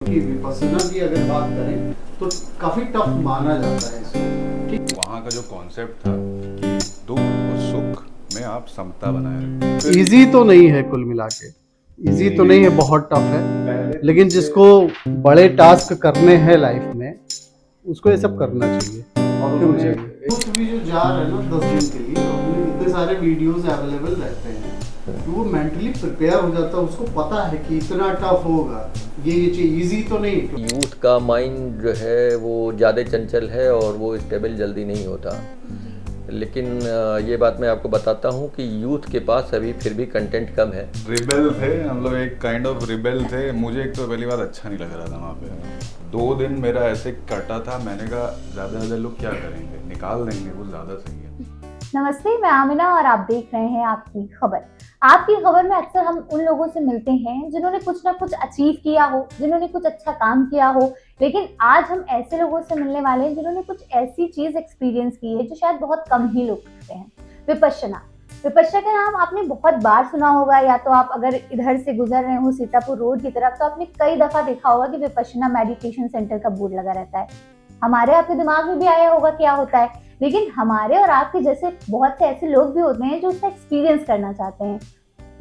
कि विपश्यना की अगर बात करें तो काफी टफ माना जाता है इसको। ठीक, वहाँ का जो कॉन्सेप्ट था कि दुख और सुख में आप समता बनाए रखें। इजी तो नहीं है, कुल मिला के इजी तो नहीं है, बहुत टफ है। लेकिन जिसको बड़े टास्क करने हैं लाइफ में, उसको ये सब करना चाहिए। और क्यों चाहिए? कुछ भी जो जा रहे हैं ना 10 दिन के लिए, अपने इतने सारे वीडियोस अवेलेबल रहते हैं कि वो मेंटली प्रिपेयर हो जाता है, उसको पता है कि इतना टफ होगा। ये चीज इजी तो नहीं है। यूथ का माइंड जो है वो ज़्यादा चंचल है और वो स्टेबल जल्दी नहीं होता। लेकिन ये बात मैं आपको बताता हूँ कि यूथ के पास अभी फिर भी कंटेंट कम है। रिबेल थे हम लोग, एक काइंड ऑफ रिबेल थे। मुझे एक तो पहली बात अच्छा नहीं लग रहा था वहाँ पे। 2 दिन मेरा ऐसे कटा था, मैंने कहा ज़्यादा लोग क्या करेंगे, निकाल देंगे, वो ज़्यादा सही है। नमस्ते, मैं आमिना और आप देख रहे हैं आपकी खबर। आपकी खबर में अक्सर हम उन लोगों से मिलते हैं जिन्होंने कुछ ना कुछ अचीव किया हो, जिन्होंने कुछ अच्छा काम किया हो। लेकिन आज हम ऐसे लोगों से मिलने वाले हैं जिन्होंने कुछ ऐसी चीज एक्सपीरियंस की है जो शायद बहुत कम ही लोग करते हैं। विपश्यना। विपश्यना का नाम आपने बहुत बार सुना होगा, या तो आप अगर इधर से गुजर रहे हो सीतापुर रोड की तरफ तो आपने कई दफा देखा होगा कि विपश्यना मेडिटेशन सेंटर का बोर्ड लगा रहता है। हमारे आपके दिमाग में भी आया होगा क्या होता है। लेकिन हमारे और आपके जैसे बहुत से ऐसे लोग भी होते हैं जो उसका एक्सपीरियंस करना चाहते हैं।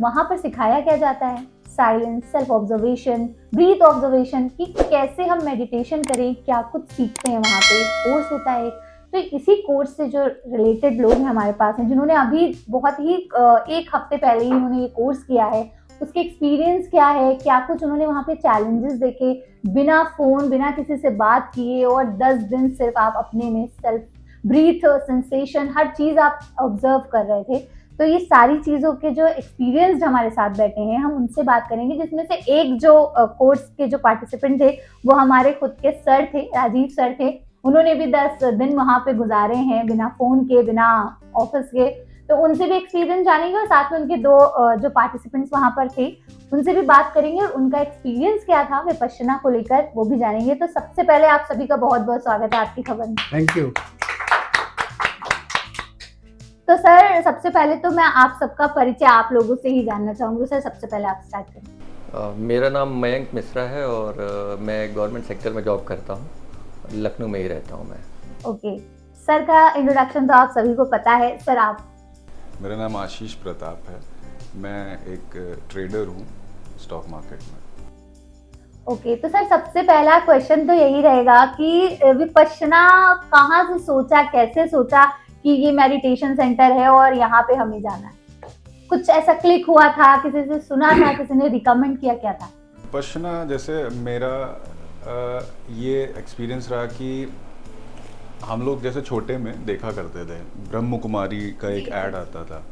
वहां पर सिखाया क्या जाता है? Silence, self observation, breath observation, कि कैसे हम मेडिटेशन करें, क्या कुछ सीखते हैं। वहां पे कोर्स होता है। तो इसी कोर्स से जो रिलेटेड लोग हमारे पास हैं, जिन्होंने अभी बहुत ही 1 हफ्ते पहले ही उन्होंने ये कोर्स किया है, उसके एक्सपीरियंस क्या है, क्या कुछ उन्होंने वहाँ पे चैलेंजेस देखे, बिना फोन, बिना किसी से बात किए, और 10 दिन सिर्फ आप अपने में सेल्फ ब्रीथ, सेंसेशन, हर चीज आप ऑब्जर्व कर रहे थे। तो ये सारी चीजों के जो एक्सपीरियंस हमारे साथ बैठे हैं, हम उनसे बात करेंगे। जिसमें से एक जो कोर्स के जो पार्टिसिपेंट थे वो हमारे खुद के सर थे, राजीव सर थे। उन्होंने भी 10 दिन वहां पे गुजारे हैं बिना फोन के, बिना ऑफिस के। तो उनसे भी एक्सपीरियंस जानेंगे और साथ में उनके 2 जो पार्टिसिपेंट्स वहां पर थे उनसे भी बात करेंगे और उनका एक्सपीरियंस क्या था विपश्यना को लेकर वो भी जानेंगे। तो सबसे पहले आप सभी का बहुत बहुत स्वागत है आपकी खबर में। Thank you. तो सर, सबसे पहले तो मैं आप सबका परिचय आप लोगों से ही जानना चाहूंगी। सर, सबसे पहले आप स्टार्ट करें। मेरा नाम मयंक मिश्रा है और मैं गवर्नमेंट सेक्टर में जॉब करता हूँ। लखनऊ में ही रहता हूँ मैं। ओके, सर का इंट्रोडक्शन तो आप सभी को पता है। सर, आप? मेरा नाम आशीष प्रताप है, मैं एक ट्रेडर हूँ स्टॉक मार्केट में। ओके, तो सर सबसे पहला क्वेश्चन तो यही रहेगा कि विपश्यना कहाँ से सोचा, कैसे सोचा कि ये मेडिटेशन सेंटर है और यहाँ पे हमें जाना है? कुछ ऐसा क्लिक हुआ था, किसी से सुना था, किसी ने रिकमेंड किया, क्या था? विपश्यना जैसे मेरा ये एक्सपीरियंस रहा कि हम लोग जैसे छोटे में देखा करते थे, ब्रह्म कुमारी का एक ऐड आता था।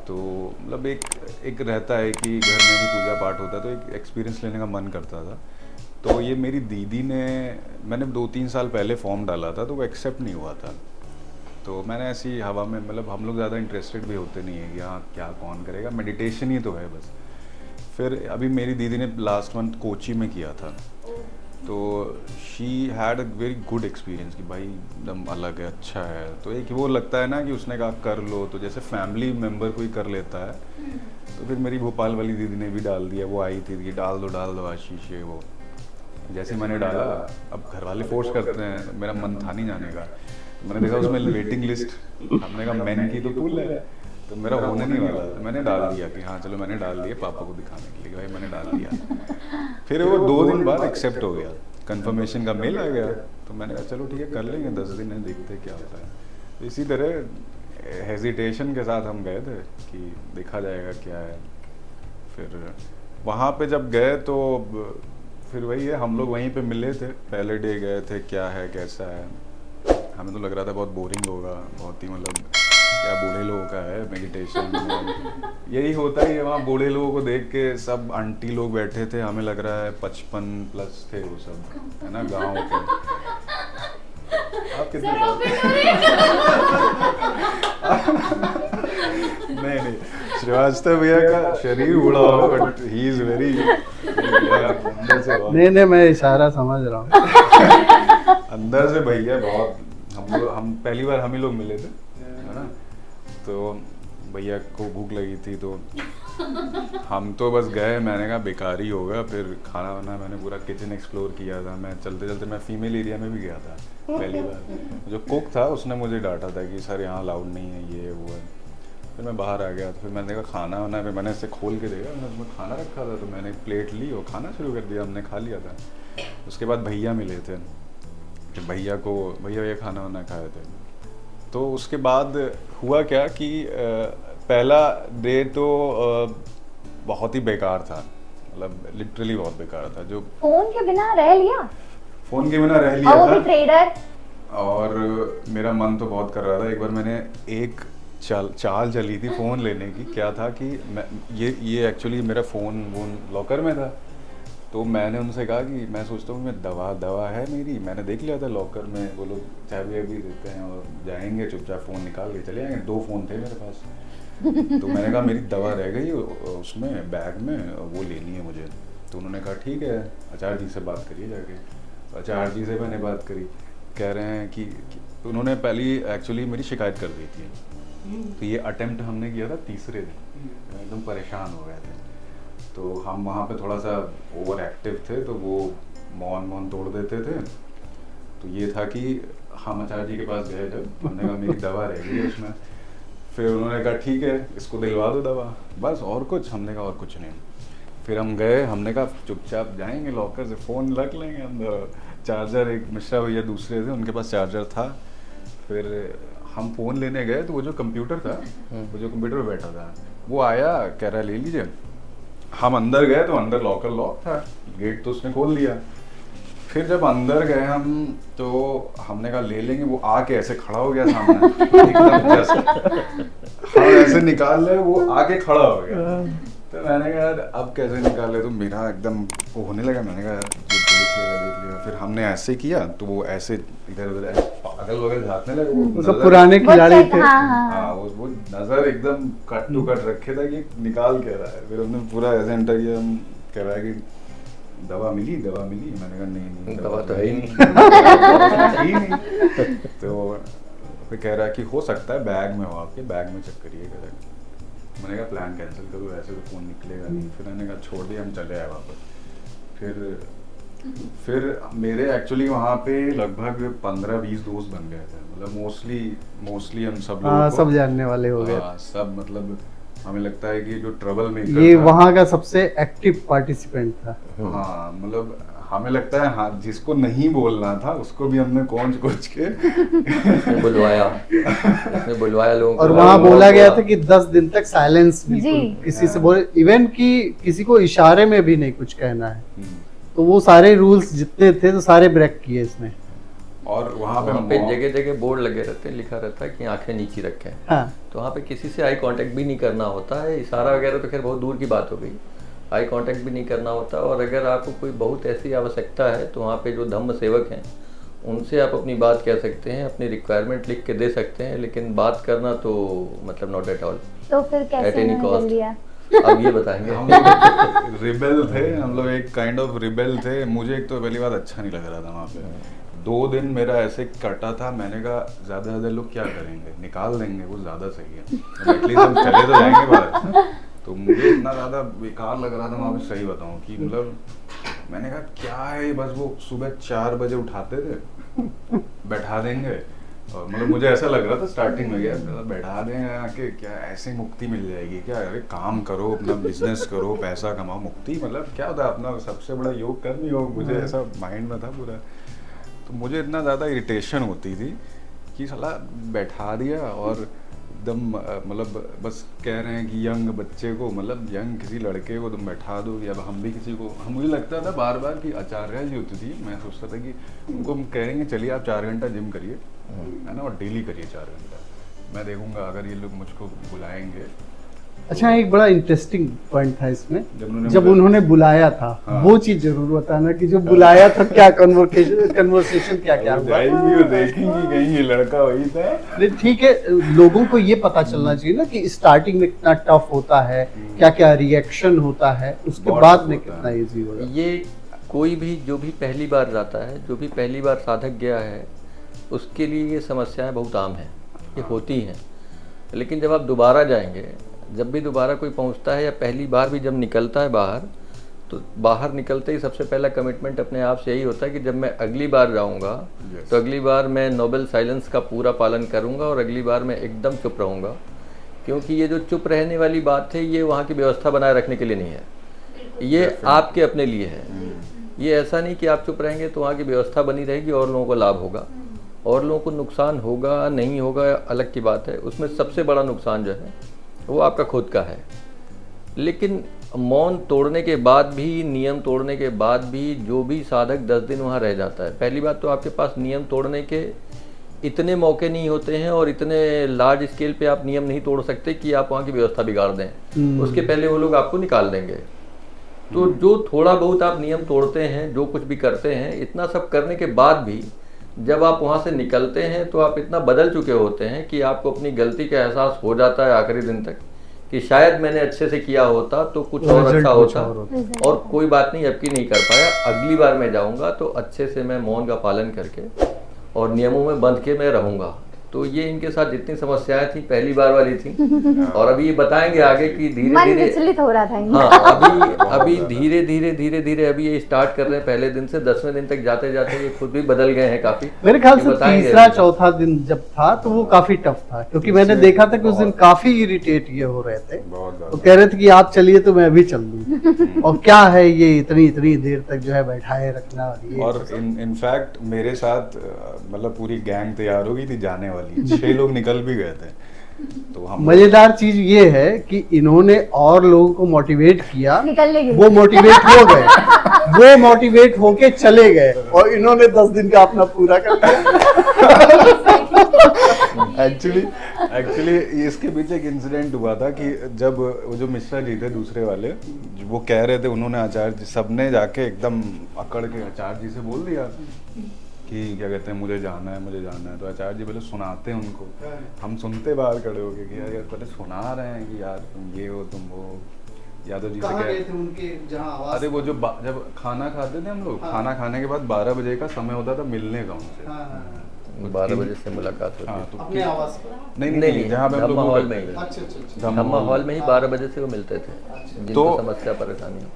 तो मतलब एक रहता है कि घर में भी पूजा पाठ होता है तो एक एक्सपीरियंस लेने का मन करता था। तो ये मेरी दीदी ने, मैंने 2-3 साल पहले फॉर्म डाला था तो वो एक्सेप्ट नहीं हुआ था। तो मैंने ऐसी हवा में, मतलब हम लोग ज़्यादा इंटरेस्टेड भी होते नहीं है कि हाँ क्या कौन करेगा, मेडिटेशन ही तो है बस। फिर अभी मेरी दीदी ने लास्ट मंथ कोची में किया था, तो she had a very good experience कि भाई एकदम अलग है, अच्छा है। तो एक वो लगता है ना कि उसने कहा कर लो, तो जैसे फैमिली मेम्बर कोई कर लेता है। तो फिर मेरी भोपाल वाली दीदी ने भी डाल दिया, वो आई थी कि डाल दो आशीष ये वो। जैसे मैंने डाला, अब घर वाले फोर्स करते हैं, मेरा मन था नहीं जाने का। मैंने देखा उसमें वेटिंग लिस्ट, हमने कहा मैन की तो फुल है, तो मेरा होने नहीं वाला। तो मैंने डाल दिया कि हाँ चलो, मैंने डाल दिया पापा को दिखाने के लिए, भाई मैंने डाल दिया। फिर वो 2 दिन बाद एक्सेप्ट हो गया, कंफर्मेशन का मेल आ गया। तो मैंने कहा चलो ठीक है, कर लेंगे, 10 दिन है, देखते क्या होता है। तो इसी तरह हेजिटेशन के साथ हम गए थे कि देखा जाएगा क्या है। फिर वहाँ पे जब गए तो फिर वही है, हम लोग वहीं पे मिले थे, पहले डे गए थे, क्या है कैसा है। हमें तो लग रहा था बहुत बोरिंग होगा, बहुत ही मतलब क्या बूढ़े लोगों का है मेडिटेशन। यही होता ही है वहाँ, बूढ़े लोगों को देख के। सब आंटी लोग बैठे थे, हमें लग रहा है 55 प्लस थे वो सब, है ना, गाँव के। आप कितने नहीं, श्रीवास्तव भैया का शरीर बूढ़ा होगा बट ही इज वेरी अंदर से नहीं, मैं इशारा समझ रहा हूँ। अंदर से भैया बहुत। हम पहली बार हम ही लोग मिले थे, है ना। तो भैया को भूख लगी थी तो हम तो बस गए, मैंने कहा बेकार ही होगा, फिर खाना वाना मैंने पूरा किचन एक्सप्लोर किया था। मैं चलते चलते मैं फीमेल एरिया में भी गया था पहली बार। जो कुक था उसने मुझे डांटा था कि सर यहाँ अलाउड नहीं है, ये वो है। फिर मैं बाहर आ गया, तो फिर मैंने देखा खाना वाना, फिर मैंने इसे खोल के देखा, मैंने उसमें खाना रखा था, तो मैंने प्लेट ली और खाना शुरू कर दिया, हमने खा लिया था। उसके बाद भैया मिले थे, फिर भैया खाना वाना खाए थे। तो उसके बाद हुआ क्या कि पहला डे तो बहुत ही बेकार था, मतलब लिटरली बहुत बेकार था। जो फोन के बिना रह लिया, फ़ोन के बिना रह लिया और वो था, भी ट्रेडर। और मेरा मन तो बहुत कर रहा था। एक बार मैंने एक चाल चली थी फ़ोन लेने की। क्या था कि मैं ये एक्चुअली मेरा फ़ोन लॉकर में था, तो मैंने उनसे कहा कि मैं सोचता हूँ मैं दवा है मेरी, मैंने देख लिया था लॉकर में, वो लोग चाबी अभी देते हैं और जाएंगे चुपचाप फ़ोन निकाल के चले जाएंगे। 2 फ़ोन थे मेरे पास। तो मैंने कहा मेरी दवा रह गई उसमें बैग में, वो लेनी है मुझे। तो उन्होंने कहा ठीक है, आचार्य जी से बात करिए जाके। आचार्य जी से मैंने बात करी, कह रहे हैं कि उन्होंने पहली एक्चुअली मेरी शिकायत कर दी थी। तो ये अटेम्प्ट हमने किया था तीसरे दिन, एकदम परेशान हो गए थे। तो हम वहाँ पे थोड़ा सा ओवर एक्टिव थे, तो वो मौन तोड़ देते थे। तो ये था कि हम आचार्य जी के पास गए, जब हमने कहा मेरी दवा रह गई है उसमें। फिर उन्होंने कहा ठीक है, इसको दिलवा दो दवा, बस। और कुछ? हमने कहा और कुछ नहीं। फिर हम गए, हमने कहा चुपचाप जाएंगे लॉकर से फ़ोन रख लेंगे अंदर। चार्जर, एक मिश्रा भैया दूसरे थे, उनके पास चार्जर था। फिर हम फ़ोन लेने गए, तो वो जो कंप्यूटर था, वो जो कंप्यूटर पे बैठा था, वो आया, कह रहा है ले लीजिए। हम अंदर गए तो अंदर लॉकर लॉक था, गेट तो उसने खोल दिया। फिर जब अंदर गए हम, तो हमने कहा ले लेंगे, वो आके ऐसे खड़ा हो गया सामने एकदम जस्ट। हम ऐसे निकाल रहे, वो आके खड़ा हो गया। तो मैंने कहा यार अब कैसे निकाले, तो मेरा एकदम वो होने लगा। मैंने कहा यार देख लेगा। फिर हमने ऐसे किया, तो वो ऐसे इधर उधर अगल बगल झाँकने लगे। वो सब पुराने खिलाड़ी थे। हाँ, वो नजर एकदम कट टू कट रखे था कि निकाल क्या रहा है। फिर हमने पूरा ऐसे एंटर किया, हम कह रहा है कि दवा मिली। मैंने कहा नहीं दवा तो है ही नहीं। तो फिर कह रहा है कि हो सकता है बैग में हो, आपके बैग में चेक करिए। मैंने कहा प्लान कैंसिल करो, ऐसे तो फ़ोन निकलेगा नहीं। फिर मैंने कहा छोड़ दिया, हम चले आए वापस। फिर मेरे एक्चुअली वहाँ पे लगभग 15-20 दोस्त बन गए थे, मतलब मोस्टली हम सब लोग सब जानने वाले हो गए। सब, मतलब हमें लगता है कि जो ट्रबल मेकर ये वहाँ का सबसे एक्टिव पार्टिसिपेंट था। हाँ, मतलब हमें लगता है हाँ, जिसको नहीं बोलना था उसको भी हमने कोच के बुलवाया लोगों को। और वहाँ बोला गया था कि 10 दिन तक साइलेंस, बिल्कुल किसी से बोले, इवन कि किसी को इशारे में भी नहीं कुछ कहना है। तो वो सारे रूल्स जितने थे तो सारे ब्रेक किए इसने। और वहाँ पे जगह जगह बोर्ड लगे रहते हैं, लिखा रहता है कि आंखें नीची रखें। हाँ। तो वहाँ पे किसी से आई कांटेक्ट भी नहीं करना होता है। इशारा वगैरह तो खैर बहुत दूर की बात हो गई, आई कांटेक्ट भी नहीं करना होता। और अगर आपको कोई बहुत ऐसी आवश्यकता है, तो वहाँ पे जो धम्म सेवक हैं उनसे आप अपनी बात कह सकते हैं, अपनी रिक्वायरमेंट लिख के दे सकते हैं, लेकिन बात करना तो मतलब नॉट एट ऑल। तो फिर कैसे निकल लिया? अब ये बताएंगे। हम लोग रिबेल थे, हम लोग एक काइंड ऑफ रिबेल थे। मुझे एक तो पहली बात अच्छा नहीं लग रहा था वहाँ पे। 2 दिन मेरा ऐसे कटा था। मैंने कहा ज़्यादा लोग क्या करेंगे, निकाल देंगे, वो ज़्यादा सही है, एटलीस्ट हम चले तो जाएंगे बाहर। तो मुझे इतना ज़्यादा बेकार लग रहा था वहाँ पे, सही बताऊँ कि मतलब मैंने कहा क्या है, बस वो सुबह 4 बजे उठाते थे, बैठा देंगे। और मतलब मुझे ऐसा लग रहा था स्टार्टिंग में, क्या बैठा दें आके, क्या ऐसे मुक्ति मिल जाएगी क्या? अरे काम करो, अपना बिजनेस करो, पैसा कमाओ, मुक्ति मतलब क्या होता है, अपना सबसे बड़ा योग कर्म योग। मुझे ऐसा माइंड में था पूरा। तो मुझे इतना ज़्यादा इरिटेशन होती थी कि साला बैठा दिया, और एकदम मतलब बस कह रहे हैं कि यंग बच्चे को, मतलब यंग किसी लड़के को तुम बैठा दो, या हम भी किसी को, मुझे लगता था बार बार कि आचार्य जी होती थी, मैं सोचता था कि उनको हम कहेंगे चलिए आप 4 घंटा जिम करिए, है ना, और डेली करिए 4 घंटा, मैं देखूंगा अगर ये लोग मुझको बुलाएंगे। अच्छा, एक बड़ा इंटरेस्टिंग पॉइंट था इसमें, जब मुझे उन्होंने बुलाया था। हाँ। वो चीज जरूर बताना कि जो बुलाया था क्या कन्वर्सेशन क्या हुआ। देखेंगी कहीं ये लड़का वही था। नहीं ठीक है, लोगों को ये पता चलना चाहिए ना कि स्टार्टिंग में कितना टफ होता है, क्या क्या रिएक्शन होता है, उसके बहुत बाद tough में होता कितना है। इजी होगा। ये कोई भी जो भी पहली बार जाता है, जो भी पहली बार साधक गया है, उसके लिए ये समस्याएं बहुत आम हैं, ये होती हैं। लेकिन जब आप दोबारा जाएंगे जब भी दोबारा कोई पहुंचता है या पहली बार भी जब निकलता है बाहर, तो बाहर निकलते ही सबसे पहला कमिटमेंट अपने आप से यही होता है कि जब मैं अगली बार जाऊंगा तो अगली बार मैं नोबल साइलेंस का पूरा पालन करूंगा और अगली बार मैं एकदम चुप रहूंगा, क्योंकि ये जो चुप रहने वाली बात है ये वहाँ की व्यवस्था बनाए रखने के लिए नहीं है, ये आपके अपने लिए है। ये ऐसा नहीं कि आप चुप रहेंगे तो वहाँ की व्यवस्था बनी रहेगी और लोगों को लाभ होगा, और लोगों को नुकसान होगा नहीं होगा अलग की बात है। उसमें सबसे बड़ा नुकसान जो है वो आपका खुद का है। लेकिन मौन तोड़ने के बाद भी, नियम तोड़ने के बाद भी जो भी साधक 10 दिन वहाँ रह जाता है, पहली बात तो आपके पास नियम तोड़ने के इतने मौके नहीं होते हैं और इतने लार्ज स्केल पे आप नियम नहीं तोड़ सकते कि आप वहाँ की व्यवस्था बिगाड़ दें। उसके पहले वो लोग आपको निकाल देंगे। तो जो थोड़ा बहुत आप नियम तोड़ते हैं, जो कुछ भी करते हैं, इतना सब करने के बाद भी जब आप वहाँ से निकलते हैं तो आप इतना बदल चुके होते हैं कि आपको अपनी गलती का एहसास हो जाता है आखिरी दिन तक कि शायद मैंने अच्छे से किया होता तो कुछ और अच्छा होता, और कोई बात नहीं, अब की नहीं कर पाया, अगली बार मैं जाऊंगा तो अच्छे से मैं मौन का पालन करके और नियमों में बंध के मैं रहूंगा। तो ये इनके साथ जितनी समस्याएं थी पहली बार वाली थी, और अभी ये बताएंगे आगे कि धीरे मन धीरे विचलित हो रहा था इनका। हाँ, अभी धीरे धीरे अभी ये स्टार्ट कर रहे हैं पहले दिन से 10वें दिन तक जाते जाते ये खुद भी बदल गए हैं काफी। मेरे ख्याल ये से बताएंगे तीसरा अभी। चौथा दिन जब था तो वो काफी टफ था, क्योंकि मैंने देखा था कि उस दिन काफी इरिटेट ये हो रहे थे, बहुत तो कह रहे थे कि आप चलिए तो मैं भी चल दूं, और क्या है ये इतनी देर तक जो है बैठाए रखना। और इनफैक्ट मेरे साथ मतलब पूरी गैंग तैयार हो गई थी जाने वाली, 6 लोग निकल भी गए थे। तो हम मजेदार चीज ये है कि इन्होंने और लोगों को मोटिवेट किया, निकलने के लिए। वो मोटिवेट हो गए, वो मोटिवेट होके चले गए, और इन्होंने 10 दिन का अपना पूरा कर लिया। एक्चुअली इसके पीछे एक इंसिडेंट हुआ था कि जब वो जो मिश्रा जी थे दूसरे वाले, वो कह रहे थे, उन्होंने आचार्य जी सबने जाके एकदम अकड़ के आचार्य जी से बोल दिया कि क्या कहते हैं मुझे जाना है। तो आचार्य जी पहले सुनाते हैं उनको, हम सुनते बाहर खड़े हो गए कि यार पहले सुना रहे हैं कि यार तुम ये हो तुम वो। यादव जी से कहाँ गए कह, थे उनके जहाँ आवाज, अरे वो जो जब खाना खाते थे हम लोग, खाना खाने के बाद 12 बजे का समय होता था मिलने का उनसे। 12 बजे से मुलाकात होती हाँ, है। तो अपने आवाज पर। नहीं जहाँ पे हम लोग धम्मा वो हॉल करते में ही। थे। अच्छा। धम्मा हॉल में ही 12 बजे से वो मिलते थे, जिनको तो समस्या परेशानी हो।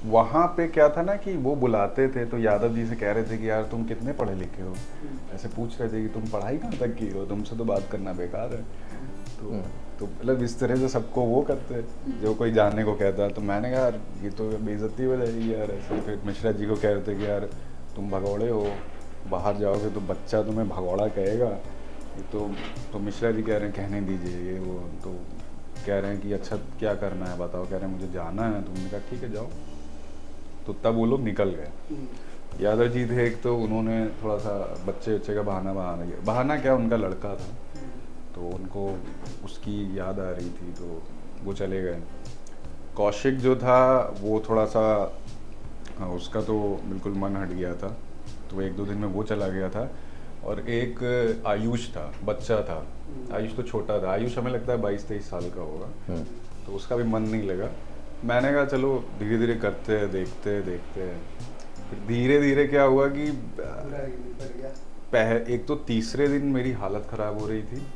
वहाँ पे क्या था ना कि वो बुलाते थे तो यादव जी से कह रहे थे कि यार तुम कितने पढ़े लिखे हो, ऐसे पूछ रहे थे कि तुम पढ़ाई कहाँ तक की हो, तुमसे तो बात करना बेकार है। तो मतलब इस तरह से सबको वो करते, जो कोई जाने को कहता। तो मैंने कहा यार ये तो बेइज्जती हो जाएगी यार ऐसे। फिर मिश्रा जी को कह रहे थे कि यार तुम भगौड़े हो, बाहर जाओगे तो बच्चा तुम्हें भगौड़ा कहेगा। तो मिश्रा जी कह रहे हैं कहने दीजिए ये वो। तो कह रहे हैं कि अच्छा क्या करना है बताओ, कह रहे हैं मुझे जाना है। तो उन्होंने कहा ठीक है जाओ। तो तब वो लोग निकल गए। यादव जी थे एक, तो उन्होंने थोड़ा सा बच्चे का बहाना क्या, उनका लड़का था तो उनको उसकी याद आ रही थी तो वो चले गए। कौशिक जो था वो थोड़ा सा उसका तो बिल्कुल मन हट गया था, तो 1-2 दिन में वो चला गया था। और एक आयुष था, बच्चा था, आयुष तो छोटा था, आयुष हमें लगता है 22-23 साल का होगा, तो उसका भी मन नहीं लगा। मैंने कहा चलो धीरे धीरे करते हैं, देखते हैं। फिर धीरे धीरे क्या हुआ कि एक तो तीसरे दिन मेरी हालत ख़राब हो रही थी,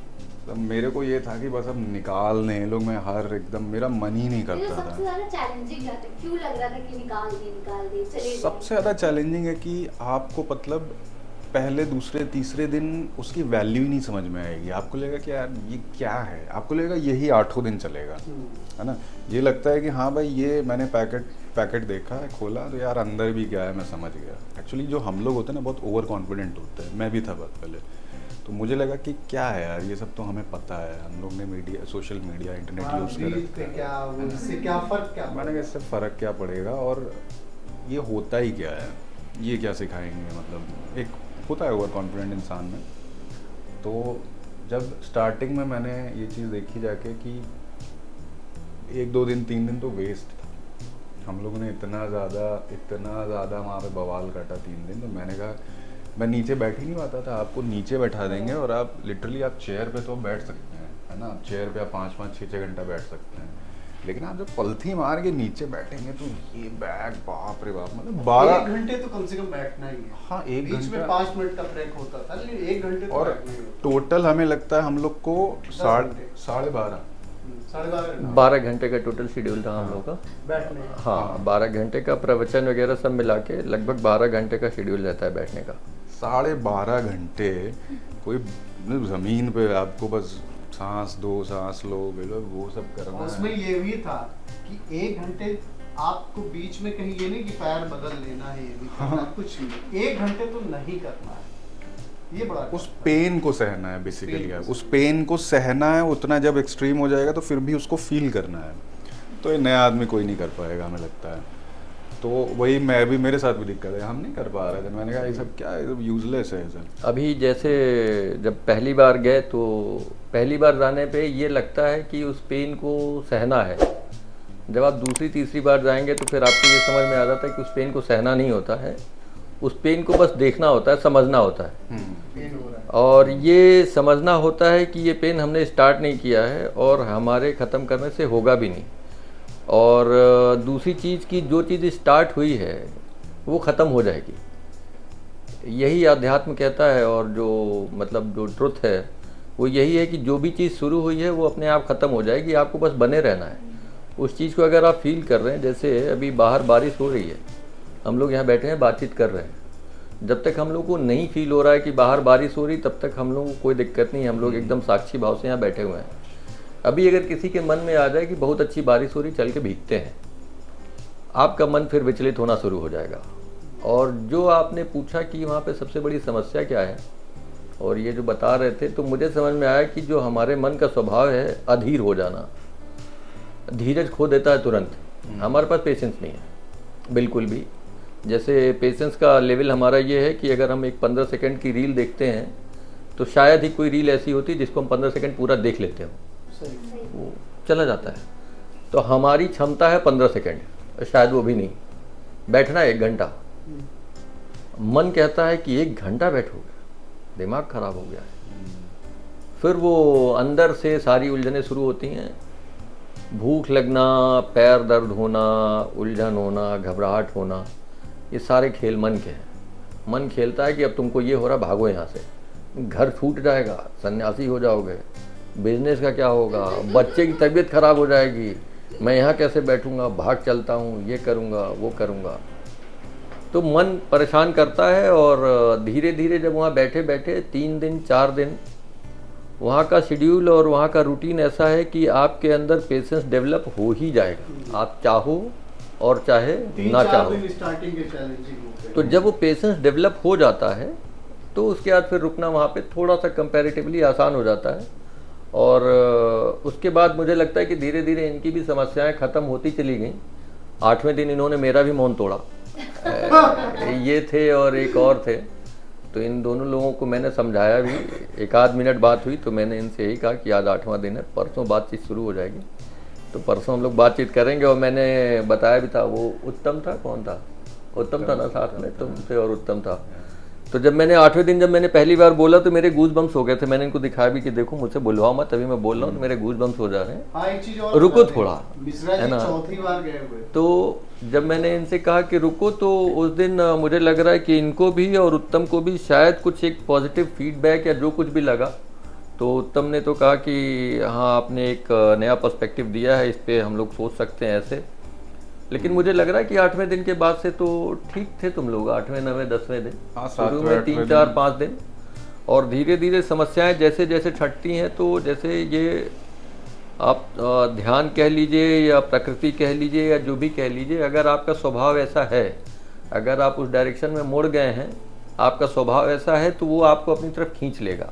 तो मेरे को ये था कि बस अब निकाल लोग, मैं हर एकदम मेरा मन ही नहीं करता था। सबसे ज़्यादा चैलेंजिंग क्यों लग रहा था कि निकाल दे चले जाए? सबसे ज़्यादा चैलेंजिंग है कि आपको मतलब पहले दूसरे तीसरे दिन उसकी वैल्यू ही नहीं समझ में आएगी। आपको लगेगा कि यार ये क्या है, आपको लगेगा यही 8 दिन चलेगा, है ना। ये लगता है कि हाँ भाई ये मैंने पैकेट देखा है, खोला तो यार अंदर भी क्या है मैं समझ गया। एक्चुअली जो हम लोग होते हैं ना बहुत ओवर कॉन्फिडेंट होते हैं, मैं भी था बहुत पहले। तो मुझे लगा कि क्या है यार ये सब तो हमें पता है, हम लोग ने सोशल मीडिया इंटरनेट यूज़ कर मैंने कहा इससे फ़र्क क्या पड़ेगा और ये होता ही क्या है, ये क्या सिखाएंगे। मतलब एक होता है ओवर कॉन्फिडेंट इंसान में। तो जब स्टार्टिंग में मैंने ये चीज़ देखी जाके कि 1-2 दिन 3 दिन तो वेस्ट था, हम लोगों ने इतना ज़्यादा वहाँ पे बवाल काटा 3 दिन। तो मैंने कहा मैं नीचे बैठ ही नहीं पाता था, आपको नीचे बैठा देंगे और आप लिटरली आप चेयर पे तो बैठ सकते हैं, है ना। आप चेयर पे आप 5-5, 6-6 घंटा बैठ सकते हैं, लेकिन आप जब पलथी मार के नीचे बैठेंगे तो ये बैग बाप रे बाप, मतलब 12 घंटे तो कम से कम बैठना ही है। हाँ 1 बीच में घंटा 5 मिनट का ब्रेक होता था, लेकिन 1 घंटे तो और बैठना ही होता टोटल हमें लगता है हम लोग को 10 घंटे। 12:30 12 घंटे का टोटल शेड्यूल था हम लोग का। बैठने हाँ, 12 घंटे का प्रवचन वगैरह सब मिला के लगभग 12 घंटे का शेड्यूल रहता है बैठने का। 12.5 घंटे कोई ज़मीन पे आपको बस सांस दो, सांस लो, बोलो वो सब करना उसमें है। ये भी था कि 1 घंटे आपको बीच में कहीं ये नहीं कि पैर बदल लेना है, ये भी करना है, कुछ नहीं, 1 घंटे तो नहीं करना है, ये बड़ा उस पेन को सहना है बेसिकली पेन यार, को उस पेन को सहना है। उतना जब एक्सट्रीम हो जाएगा तो फिर भी उसको फील करना है। तो ये नया आदमी कोई नहीं कर पाएगा हमें लगता है। तो वही मेरे साथ भी दिक्कत है, हम नहीं कर पा रहे थे। मैंने कहा ये सब क्या है, यूजलेस है सर। अभी जैसे जब पहली बार गए तो पहली बार जाने पे ये लगता है कि उस पेन को सहना है। जब आप दूसरी तीसरी बार जाएंगे तो फिर आपको ये समझ में आ जाता है कि उस पेन को सहना नहीं होता है, उस पेन को बस देखना होता है, समझना होता है। पेन हो रहा है। और ये समझना होता है कि ये पेन हमने स्टार्ट नहीं किया है और हमारे ख़त्म करने से होगा भी नहीं। और दूसरी चीज़ की जो चीज़ स्टार्ट हुई है वो ख़त्म हो जाएगी, यही अध्यात्म कहता है। और जो मतलब जो ट्रुथ है वो यही है कि जो भी चीज़ शुरू हुई है वो अपने आप ख़त्म हो जाएगी, आपको बस बने रहना है उस चीज़ को। अगर आप फील कर रहे हैं, जैसे अभी बाहर बारिश हो रही है, हम लोग यहाँ बैठे हैं बातचीत कर रहे हैं, जब तक हम लोग को नहीं फील हो रहा है कि बाहर बारिश हो रही तब तक हम लोग को कोई दिक्कत नहीं है, हम लोग एकदम साक्षी भाव से यहाँ बैठे हुए हैं। अभी अगर किसी के मन में आ जाए कि बहुत अच्छी बारिश हो रही, चल के भीगते हैं, आपका मन फिर विचलित होना शुरू हो जाएगा। और जो आपने पूछा कि वहाँ पे सबसे बड़ी समस्या क्या है, और ये जो बता रहे थे, तो मुझे समझ में आया कि जो हमारे मन का स्वभाव है अधीर हो जाना, धीरज खो देता है तुरंत। हमारे पास पेशेंस नहीं है बिल्कुल भी। जैसे पेशेंस का लेवल हमारा ये है कि अगर हम एक 15 सेकंड की रील देखते हैं तो शायद ही कोई रील ऐसी होती जिसको हम 15 सेकंड पूरा देख लेते हो, वो चला जाता है। तो हमारी क्षमता है 15 सेकंड, शायद वो भी नहीं। बैठना 1 घंटा, मन कहता है कि 1 घंटा बैठोगे, दिमाग खराब हो गया है। फिर वो अंदर से सारी उलझनें शुरू होती हैं, भूख लगना, पैर दर्द होना, उलझन होना, घबराहट होना, ये सारे खेल मन के हैं। मन खेलता है कि अब तुमको ये हो रहा, भागो यहाँ से, घर छूट जाएगा, सन्यासी हो जाओगे, बिजनेस का क्या होगा, बच्चे की तबीयत खराब हो जाएगी, मैं यहाँ कैसे बैठूंगा, भाग चलता हूँ, ये करूँगा वो करूँगा। तो मन परेशान करता है। और धीरे धीरे जब वहाँ बैठे बैठे 3 दिन 4 दिन वहाँ का शेड्यूल और वहाँ का रूटीन ऐसा है कि आपके अंदर पेशेंस डेवलप हो ही जाएगा, आप चाहो और चाहे ना चाहो। स्टार्टिंग के चैलेंजिंग होते हैं। तो जब वो पेशेंस डेवलप हो जाता है तो उसके बाद फिर रुकना वहाँ पे थोड़ा सा कंपैरेटिवली आसान हो जाता है। और उसके बाद मुझे लगता है कि धीरे धीरे इनकी भी समस्याएं ख़त्म होती चली गई। 8वें दिन इन्होंने मेरा भी मौन तोड़ा। ये थे और एक और थे, तो इन दोनों लोगों को मैंने समझाया भी। 1 आध मिनट बात हुई तो मैंने इनसे यही कहा कि आज 8वां दिन है, परसों बातचीत शुरू हो जाएगी, तो परसों हम लोग बातचीत करेंगे। और मैंने बताया भी था, वो उत्तम था, कौन था, उत्तम था ना साथ में, तुमसे और उत्तम था। तो जब मैंने 8वें दिन जब मैंने पहली बार बोला तो मेरे गूज बम्स हो गए थे। मैंने इनको दिखाया भी कि देखो मुझसे बुलवाओ मत, अभी मैं बोल रहा हूँ तो मेरे गूज बम्स हो जा रहे हैं। हाँ, एक चीज और रुको बता दें, थोड़ा, मिश्रा है जी ना। चौथी बार गए हुए। तो जब मैंने इनसे कहा कि रुको, तो उस दिन मुझे लग रहा है कि इनको भी और उत्तम को भी शायद कुछ एक पॉजिटिव फीडबैक या जो कुछ भी लगा। तो उत्तम ने तो कहा कि हाँ आपने एक नया पर्सपेक्टिव दिया है, इस पर हम लोग सोच सकते हैं ऐसे। लेकिन मुझे लग रहा है कि 8वें दिन के बाद से तो ठीक थे तुम लोग, 8वें 9वें 10वें दिन, हाँ, शुरू 7वें में 3 4 5 दिन। और धीरे धीरे समस्याएं जैसे जैसे छटती हैं, तो जैसे ये आप ध्यान कह लीजिए या प्रकृति कह लीजिए या जो भी कह लीजिए, अगर आपका स्वभाव ऐसा है, अगर आप उस डायरेक्शन में मुड़ गए हैं, आपका स्वभाव ऐसा है, तो वो आपको अपनी तरफ खींच लेगा।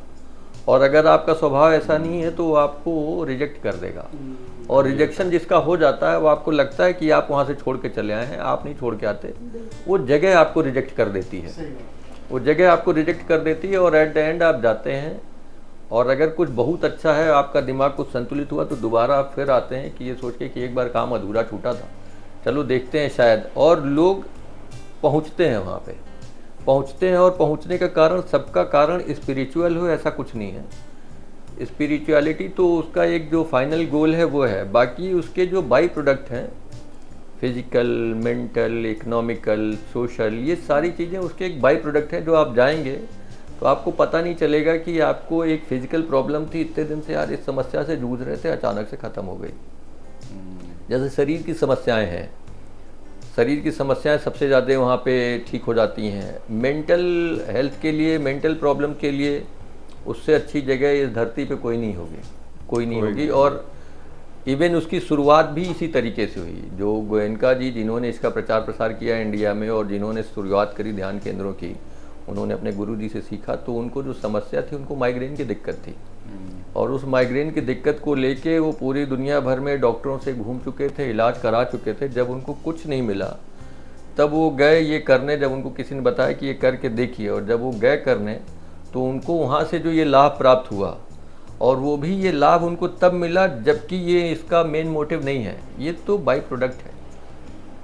और अगर आपका स्वभाव ऐसा नहीं है तो वो आपको रिजेक्ट कर देगा। और रिजेक्शन जिसका हो जाता है वो आपको लगता है कि आप वहाँ से छोड़ के चले आए हैं, आप नहीं छोड़ के आते, वो जगह आपको रिजेक्ट कर देती है, सही बात। वो जगह आपको रिजेक्ट कर देती है। और एट द एंड आप जाते हैं, और अगर कुछ बहुत अच्छा है, आपका दिमाग कुछ संतुलित हुआ, तो दोबारा आप फिर आते हैं कि ये सोच के कि एक बार काम अधूरा छूटा था, चलो देखते हैं शायद। और लोग पहुँचते हैं वहाँ पे, पहुँचते हैं। और पहुँचने का कारण, सबका कारण स्पिरिचुअल हो ऐसा कुछ नहीं है। स्पिरिचुअलिटी तो उसका एक जो फाइनल गोल है वो है, बाकी उसके जो बाई प्रोडक्ट हैं, फिजिकल, मेंटल, इकोनॉमिकल, सोशल, ये सारी चीज़ें उसके एक बाई प्रोडक्ट हैं। जो आप जाएंगे तो आपको पता नहीं चलेगा कि आपको एक फिजिकल प्रॉब्लम थी, इतने दिन से यार इस समस्या से जूझ रहे थे, अचानक से ख़त्म हो गई। जैसे शरीर की समस्याएं हैं, शरीर की समस्याएं सबसे ज़्यादा वहाँ पे ठीक हो जाती हैं। मेंटल हेल्थ के लिए, मेंटल प्रॉब्लम के लिए उससे अच्छी जगह इस धरती पे कोई नहीं होगी, कोई नहीं होगी। और इवन उसकी शुरुआत भी इसी तरीके से हुई। जो गोयनका जी जिन्होंने इसका प्रचार प्रसार किया इंडिया में और जिन्होंने शुरुआत करी ध्यान केंद्रों की, उन्होंने अपने गुरु जी से सीखा। तो उनको जो समस्या थी, उनको माइग्रेन की दिक्कत थी, और उस माइग्रेन की दिक्कत को लेके वो पूरी दुनिया भर में डॉक्टरों से घूम चुके थे, इलाज करा चुके थे। जब उनको कुछ नहीं मिला तब वो गए ये करने, जब उनको किसी ने बताया कि ये करके देखिए, और जब वो गए करने तो उनको वहाँ से जो ये लाभ प्राप्त हुआ, और वो भी ये लाभ उनको तब मिला जबकि ये इसका मेन मोटिव नहीं है, ये तो बाई प्रोडक्ट है।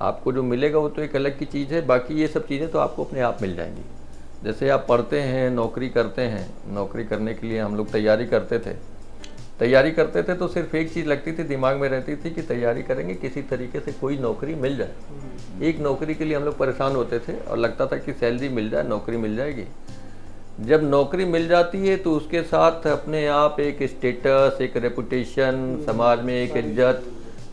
आपको जो मिलेगा वो तो एक अलग की चीज़ है, बाकी ये सब चीज़ें तो आपको अपने आप मिल जाएंगी। जैसे आप पढ़ते हैं, नौकरी करते हैं, नौकरी करने के लिए हम लोग तैयारी करते थे तो सिर्फ एक चीज़ लगती थी, दिमाग में रहती थी कि तैयारी करेंगे, किसी तरीके से कोई नौकरी मिल जाए। एक नौकरी के लिए हम लोग परेशान होते थे और लगता था कि सैलरी मिल जाए, नौकरी मिल जाएगी। जब नौकरी मिल जाती है तो उसके साथ अपने आप एक स्टेटस, एक रेपुटेशन, समाज में एक इज्जत,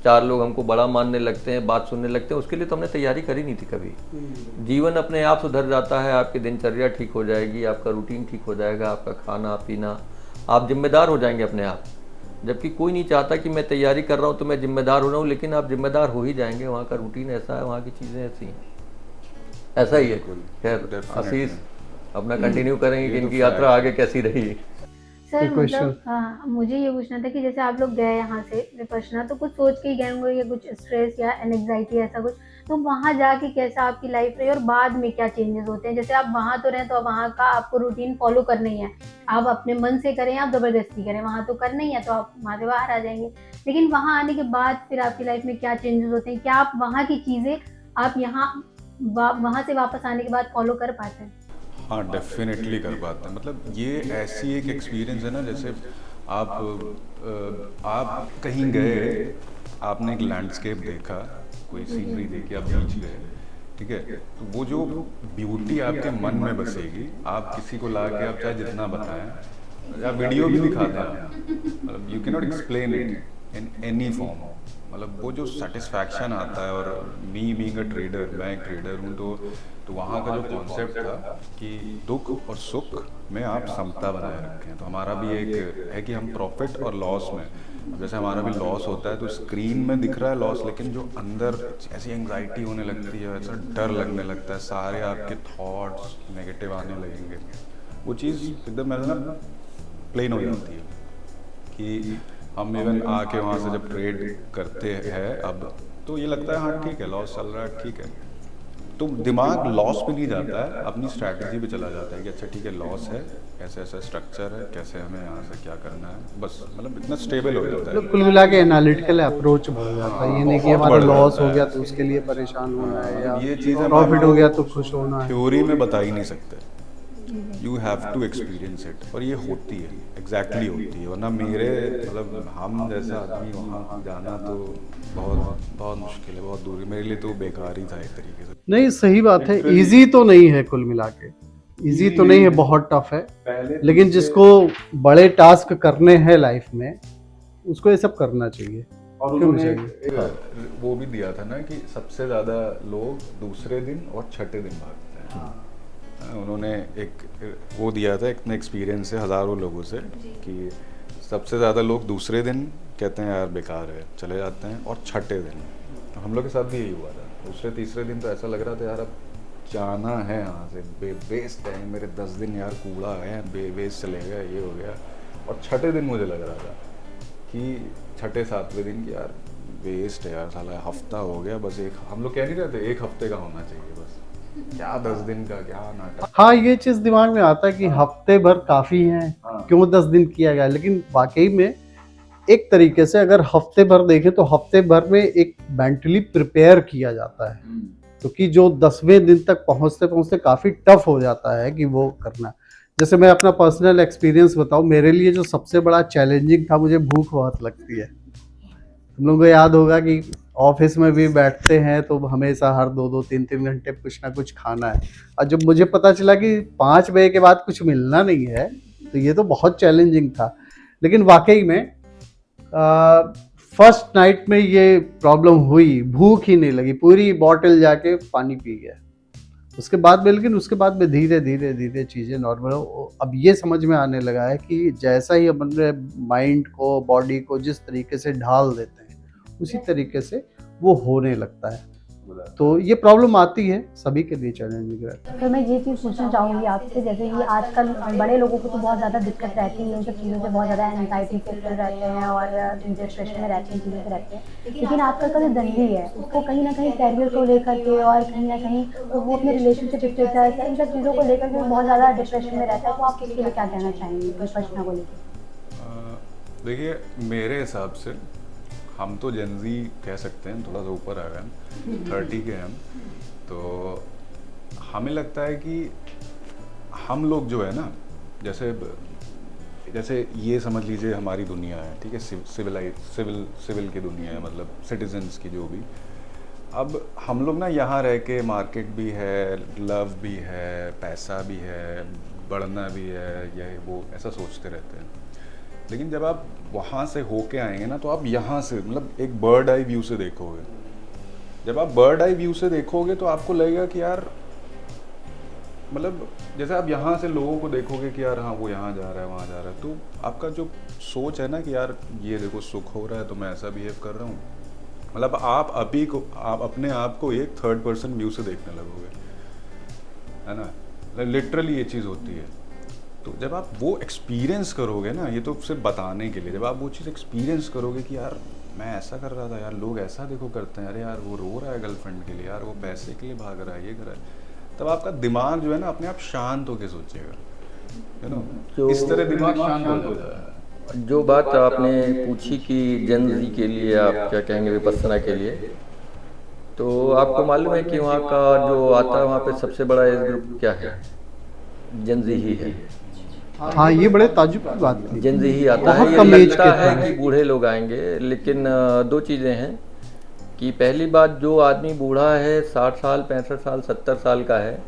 4 लोग हमको बड़ा मानने लगते हैं, बात सुनने लगते हैं। उसके लिए तो हमने तैयारी करी नहीं थी कभी। जीवन अपने आप सुधर जाता है, आपकी दिनचर्या ठीक हो जाएगी, आपका रूटीन ठीक हो जाएगा, आपका खाना पीना, आप जिम्मेदार हो जाएंगे अपने आप। जबकि कोई नहीं चाहता कि मैं तैयारी कर रहा हूँ तो मैं जिम्मेदार हो रहा हूँ, लेकिन आप जिम्मेदार हो ही जाएंगे। वहाँ का रूटीन ऐसा है, वहाँ की चीज़ें ऐसी हैं, ऐसा ही है। खैर आशीष अपना कंटिन्यू करेंगे कि इनकी यात्रा आगे कैसी रही। सर मतलब हाँ, मुझे ये पूछना था कि जैसे आप लोग गए यहाँ से विपश्यना, तो कुछ सोच के ही गए होंगे या कुछ स्ट्रेस या एंग्जाइटी ऐसा कुछ, तो वहाँ जाके कैसा आपकी लाइफ रही और बाद में क्या चेंजेस होते हैं? जैसे आप वहाँ तो रहे तो वहाँ का आपको रूटीन फॉलो करना ही है, आप अपने मन से करें, आप जबरदस्ती करें, वहाँ तो करना ही है, तो आप वहाँ से बाहर आ जाएंगे। लेकिन वहाँ आने के बाद फिर आपकी लाइफ में क्या चेंजेस होते हैं? क्या आप वहाँ की चीज़ें आप यहाँ वहाँ से वापस आने के बाद फॉलो कर पाते हैं? हाँ, डेफिनेटली कर पाते हैं। मतलब ये ऐसी एक एक्सपीरियंस है ना, जैसे आप कहीं गए, आपने एक लैंडस्केप देखा, कोई सीनरी देखी, आप बीच गए, ठीक है, तो वो जो ब्यूटी आपके मन में बसेगी, आप किसी को ला के आप चाहे जितना बताएं या वीडियो भी दिखा दें, मतलब you can not explain it in any form. मतलब वो जो सेटिस्फैक्शन आता है, और मी बीइंग अ ट्रेडर, मैं एक ट्रेडर हूँ, तो वहाँ का जो कॉन्सेप्ट था कि दुख और सुख में आप समता बनाए रखें। तो हमारा भी एक है कि हम प्रॉफिट और लॉस में, जैसे हमारा भी लॉस होता है तो स्क्रीन में दिख रहा है लॉस, लेकिन जो अंदर ऐसी एंग्जाइटी होने लगती है, ऐसा डर लगने लगता है, सारे आपके थॉट्स नेगेटिव आने लगेंगे, वो चीज़ एकदम ऐसा ना प्लेन हो जाती है। कि हम इवन आके वहाँ से जब ट्रेड करते हैं अब, तो ये लगता है हाँ ठीक है, लॉस चल रहा है, ठीक है, तो दिमाग लॉस पे नहीं जाता है, अपनी स्ट्रैटेजी पे चला जाता है कि अच्छा ठीक है, लॉस है, ऐसे ऐसा स्ट्रक्चर है, कैसे हमें यहाँ से क्या करना है, बस मतलब इतना स्टेबल हो जाता है। मतलब कुल मिला के एनालिटिकल अप्रोच बढ़ जाता है। ये नहीं कि हमारा लॉस हो गया तो उसके लिए परेशान होना है, या ये चीज़ प्रॉफिट हो गया तो खुश होना है। थ्योरी में बता ही नहीं सकते, you have to experience it, और ये होती है, एग्जैक्टली होती है। वरना मेरे मतलब हम जैसा आदमी वहाँ जाना तो बहुत बहुत मुश्किल है, बहुत दूर है, मेरे लिए तो बेकार ही था एक तरीके से। नहीं, सही बात है, इजी तो नहीं है, कुल मिला के इजी तो नहीं है, बहुत टफ है। लेकिन जिसको बड़े टास्क करने हैं लाइफ में, उसको ये सब करना चाहिए। और उन्होंने वो भी दिया था ना कि सबसे ज़्यादा लोग दूसरे दिन और छठे दिन भागते हैं। उन्होंने एक वो दिया था, एक एक्सपीरियंस है हज़ारों लोगों से, कि सबसे ज़्यादा लोग दूसरे दिन कहते हैं यार बेकार है, चले जाते हैं, और छठे दिन, हम लोग के साथ भी यही हुआ था। दूसरे तीसरे दिन तो ऐसा लग रहा था यार अब जाना है यहाँ से, वेस्ट है मेरे 10 दिन यार, कूड़ा है, वेस्ट चले गया, ये हो गया। और छठे दिन मुझे लग रहा था कि छठे सातवें दिन की यार वेस्ट है यार, साला हफ्ता हो गया, बस एक, हम लोग कह नहीं रहते 1 हफ्ते का होना चाहिए, बस क्या 10 दिन का, क्या नाटक। हाँ, ये चीज दिमाग में आता है कि हफ्ते भर काफी है, क्यों 10 दिन किया गया। लेकिन वाकई में एक तरीके से अगर हफ्ते भर देखें तो हफ्ते भर में एक मेंटली प्रिपेयर किया जाता है, क्योंकि जो 10वें दिन तक पहुंचते पहुंचते काफी टफ हो जाता है कि वो करना। जैसे मैं अपना पर्सनल एक्सपीरियंस बताऊं, मेरे लिए जो सबसे बड़ा चैलेंजिंग था, मुझे भूख बहुत लगती है। तुम लोगों को याद होगा कि ऑफिस में भी बैठते हैं तो हमेशा हर 2-2 3-3 घंटे कुछ ना कुछ खाना है। और जब मुझे पता चला कि 5 बजे के बाद कुछ मिलना नहीं है तो ये तो बहुत चैलेंजिंग था। लेकिन वाकई में फर्स्ट नाइट में ये प्रॉब्लम हुई, भूख ही नहीं लगी, पूरी बॉटल जाके पानी पी गया उसके बाद में। लेकिन उसके बाद में धीरे धीरे धीरे चीज़ें नॉर्मल हो। अब ये समझ में आने लगा है कि जैसा ही अपने माइंड को, बॉडी को जिस तरीके से ढाल देते हैं उसी तरीके से वो होने लगता है। तो ये प्रॉब्लम आती है, सभी के लिए चैलेंजिंग रहता है। तो मैं ये चीज़ पूछना चाहूँगी आपसे, जैसे कि आजकल बड़े लोगों को तो बहुत ज़्यादा दिक्कत रहती है, इन सब चीज़ों से बहुत ज़्यादा एंजाइटी से फील रहते हैं और डिप्रेशन में रहते हैं, चीज़ों से रहते हैं। लेकिन आजकल का जो जनरी है उसको कहीं ना कहीं कैरियर को लेकर के और कहीं ना कहीं वो अपने रिलेशनशिप स्टेटस, इन सब चीज़ों को लेकर के बहुत ज़्यादा डिप्रेशन में रहता है। तो आप इसके लिए क्या कहना चाहेंगे प्रश्न को लेकर? देखिए, मेरे हिसाब से हम तो जेनजी कह सकते हैं, थोड़ा सा ऊपर आ गए हम, 30 के हम। तो हमें लगता है कि हम लोग जो है ना, जैसे ये समझ लीजिए हमारी दुनिया है, ठीक है, सिविल की दुनिया है, मतलब सिटीजन्स की जो भी। अब हम लोग ना यहाँ रह के मार्केट भी है, लव भी है, पैसा भी है, बढ़ना भी है, ये वो ऐसा सोचते रहते हैं। लेकिन जब आप वहाँ से होके आएंगे ना तो आप यहाँ से मतलब एक बर्ड आई व्यू से देखोगे। जब आप बर्ड आई व्यू से देखोगे तो आपको लगेगा कि यार, मतलब जैसे आप यहाँ से लोगों को देखोगे कि यार हाँ वो यहाँ जा रहा है, वहाँ जा रहा है, तो आपका जो सोच है ना कि यार ये देखो सुख हो रहा है तो मैं ऐसा बिहेव कर रहा हूँ, मतलब आप अपने आप को एक थर्ड पर्सन व्यू से देखने लगोगे, है ना। लिटरली ये चीज़ होती है। तो जब आप वो एक्सपीरियंस करोगे ना, ये तो सिर्फ बताने के लिए, जब आप वो चीज़ एक्सपीरियंस करोगे कि यार मैं ऐसा कर रहा था, यार लोग ऐसा देखो करते हैं, अरे यार वो रो रहा है गर्लफ्रेंड के लिए, यार वो पैसे के लिए भाग रहा है, ये कर रहा है, तब आपका दिमाग जो है ना अपने आप शांत होकर सोचेगा, है ना। इस तरह दिमाग शांत हो जाता है। जो बात आपने पूछी कि जेन ज़ी के लिए आप क्या कहेंगे विपस्सना के लिए, तो आपको मालूम है कि वहाँ का जो आता है वहाँ पे सबसे बड़ा एज ग्रुप क्या है? जेन ज़ी ही है। हाँ, ये बड़े ताज्जुब की बात थी। जेन ज़ी ही आता है। बहुत ये कम एज लगता के है थे। कि बूढ़े लोग आएंगे, लेकिन दो चीज़ें हैं कि पहली बात, जो आदमी बूढ़ा है 60 साल 65 साल 70 साल का है,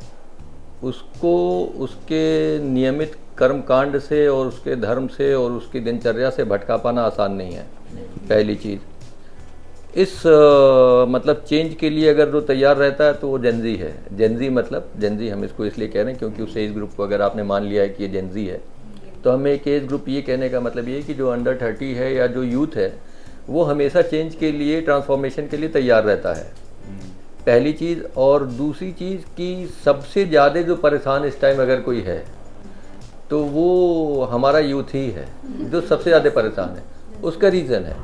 उसको उसके नियमित कर्मकांड से और उसके धर्म से और उसकी दिनचर्या से भटका पाना आसान नहीं है। पहली चीज़, इस मतलब चेंज के लिए अगर जो तैयार रहता है तो वो जेन ज़ी है। जेन ज़ी मतलब जेन ज़ी हम इसको इसलिए कह रहे हैं क्योंकि उस एज ग्रुप को अगर आपने मान लिया है कि ये जेन ज़ी है, तो हमें एक एज ग्रुप ये कहने का मतलब ये है कि जो अंडर 30 है या जो यूथ है वो हमेशा चेंज के लिए, ट्रांसफॉर्मेशन के लिए तैयार रहता है, पहली चीज़। और दूसरी चीज़ कि सबसे ज़्यादा जो परेशान इस टाइम अगर कोई है तो वो हमारा यूथ ही है जो सबसे ज़्यादा परेशान है। उसका रीज़न है,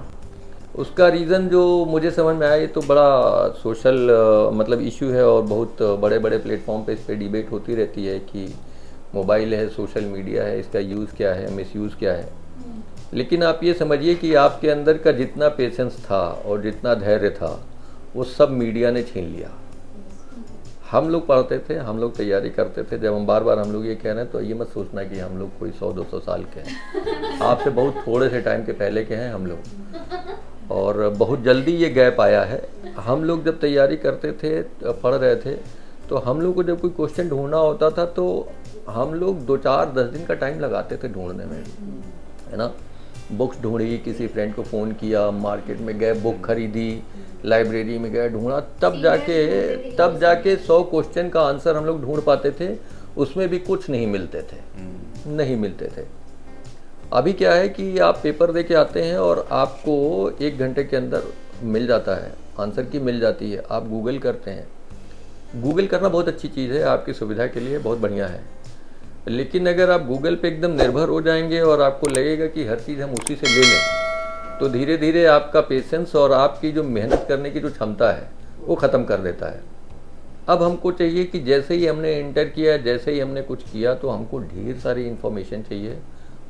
उसका रीज़न जो मुझे समझ में आया, ये तो बड़ा सोशल मतलब इशू है और बहुत बड़े बड़े प्लेटफॉर्म पे इस पर डिबेट होती रहती है कि मोबाइल है, सोशल मीडिया है, इसका यूज़ क्या है, मिसयूज़ क्या है। लेकिन आप ये समझिए कि आपके अंदर का जितना पेशेंस था और जितना धैर्य था वो सब मीडिया ने छीन लिया। हम लोग पढ़ते थे, हम लोग तैयारी करते थे, जब हम बार बार हम लोग ये कह रहे हैं तो ये मत सोचना कि हम लोग कोई 100-200 साल के हैं, आपसे बहुत थोड़े से टाइम के पहले के हैं हम लोग, और बहुत जल्दी ये गैप आया है। हम लोग जब तैयारी करते थे, पढ़ रहे थे, तो हम लोग को जब कोई क्वेश्चन ढूंढना होता था तो हम लोग 2-4-10 दिन का टाइम लगाते थे ढूंढने में, है ना। बुक्स ढूंढी, किसी फ्रेंड को फ़ोन किया, मार्केट में गए, बुक खरीदी, लाइब्रेरी में गए, ढूंढा, तब जाके 100 क्वेश्चन का आंसर हम लोग ढूंढ पाते थे। उसमें भी कुछ नहीं मिलते थे। अभी क्या है कि आप पेपर दे के आते हैं और आपको 1 घंटे के अंदर मिल जाता है, आंसर की मिल जाती है। आप गूगल करते हैं, गूगल करना बहुत अच्छी चीज़ है, आपकी सुविधा के लिए बहुत बढ़िया है। लेकिन अगर आप गूगल पे एकदम निर्भर हो जाएंगे और आपको लगेगा कि हर चीज़ हम उसी से ले लें, तो धीरे धीरे आपका पेशेंस और आपकी जो मेहनत करने की जो क्षमता है वो ख़त्म कर देता है। अब हमको चाहिए कि जैसे ही हमने इंटर किया, जैसे ही हमने कुछ किया, तो हमको ढेर सारी इन्फॉर्मेशन चाहिए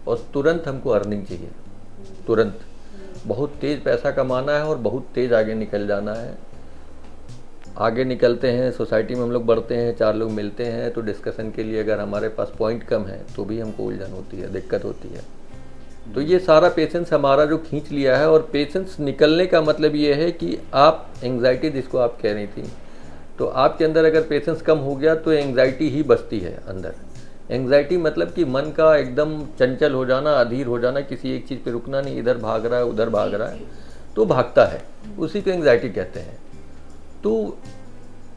और तुरंत हमको अर्निंग चाहिए, तुरंत। बहुत तेज़ पैसा कमाना है और बहुत तेज़ आगे निकल जाना है। आगे निकलते हैं, सोसाइटी में हम लोग बढ़ते हैं, 4 लोग मिलते हैं तो डिस्कशन के लिए अगर हमारे पास पॉइंट कम है तो भी हमको उलझन होती है, दिक्कत होती है। तो ये सारा पेशेंस हमारा जो खींच लिया है, और पेशेंस निकलने का मतलब ये है कि आप एंग्जाइटी जिसको आप कह रही थी, तो आपके अंदर अगर पेशेंस कम हो गया तो एंग्जाइटी ही बसती है अंदर। एंग्जाइटी मतलब कि मन का एकदम चंचल हो जाना, अधीर हो जाना, किसी एक चीज़ पे रुकना नहीं, इधर भाग रहा है उधर भाग रहा है, तो भागता है, उसी को एंग्जाइटी कहते हैं। तो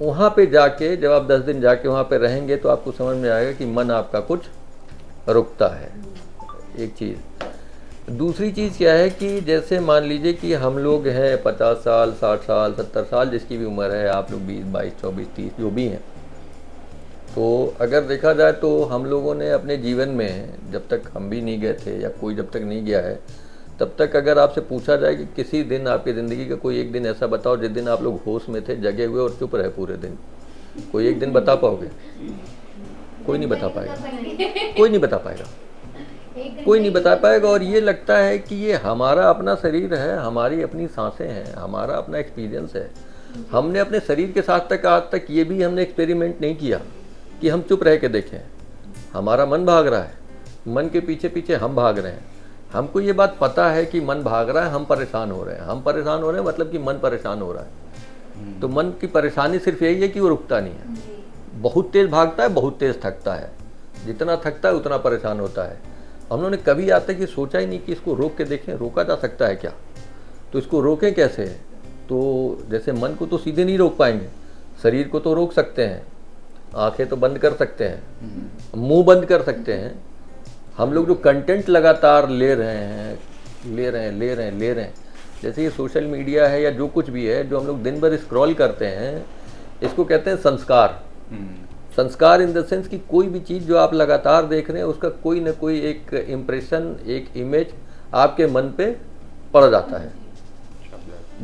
वहाँ पे जाके जब आप 10 दिन जाके वहाँ पे रहेंगे तो आपको समझ में आएगा कि मन आपका कुछ रुकता है, एक चीज़। दूसरी चीज़ क्या है कि जैसे मान लीजिए कि हम लोग हैं 50 साल, 60 साल, 70 साल, जिसकी भी उम्र है, आप लोग 20, 22, 24, 30 जो भी हैं, तो अगर देखा जाए तो हम लोगों ने अपने जीवन में, जब तक हम भी नहीं गए थे या कोई जब तक नहीं गया है, तब तक अगर आपसे पूछा जाए कि किसी दिन आपकी ज़िंदगी का कोई एक दिन ऐसा बताओ जिस दिन आप लोग होश में थे, जगे हुए और चुप रहे पूरे दिन, कोई एक दिन बता पाओगे? कोई नहीं बता पाएगा, कोई नहीं बता पाएगा, कोई नहीं बता पाएगा। और ये लगता है कि ये हमारा अपना शरीर है, हमारी अपनी सांसें हैं, हमारा अपना एक्सपीरियंस है। हमने अपने शरीर के साथ तक आज तक ये भी हमने एक्सपेरिमेंट नहीं किया कि हम चुप रह के देखें। हमारा मन भाग रहा है, मन के पीछे पीछे हम भाग रहे हैं। हमको ये बात पता है कि मन भाग रहा है, हम परेशान हो रहे हैं। हम परेशान हो रहे हैं मतलब कि मन परेशान हो रहा है। तो मन की परेशानी सिर्फ यही है कि वो रुकता नहीं है, बहुत तेज़ भागता है, बहुत तेज़ थकता है, जितना थकता है उतना परेशान होता है। हम लोगों ने कभी आज तक ये सोचा ही नहीं कि इसको रोक के देखें, रोका जा सकता है क्या, तो इसको रोकें कैसे? तो जैसे मन को तो सीधे नहीं रोक पाएंगे, शरीर को तो रोक सकते हैं, आंखें तो बंद कर सकते हैं, मुंह बंद कर सकते हैं। हम लोग जो कंटेंट लगातार ले रहे हैं, जैसे ये सोशल मीडिया है या जो कुछ भी है, जो हम लोग दिन भर स्क्रॉल करते हैं, इसको कहते हैं संस्कार। संस्कार इन द सेंस कि कोई भी चीज़ जो आप लगातार देख रहे हैं, उसका कोई ना कोई एक इम्प्रेशन, एक इमेज आपके मन पे पड़ जाता है।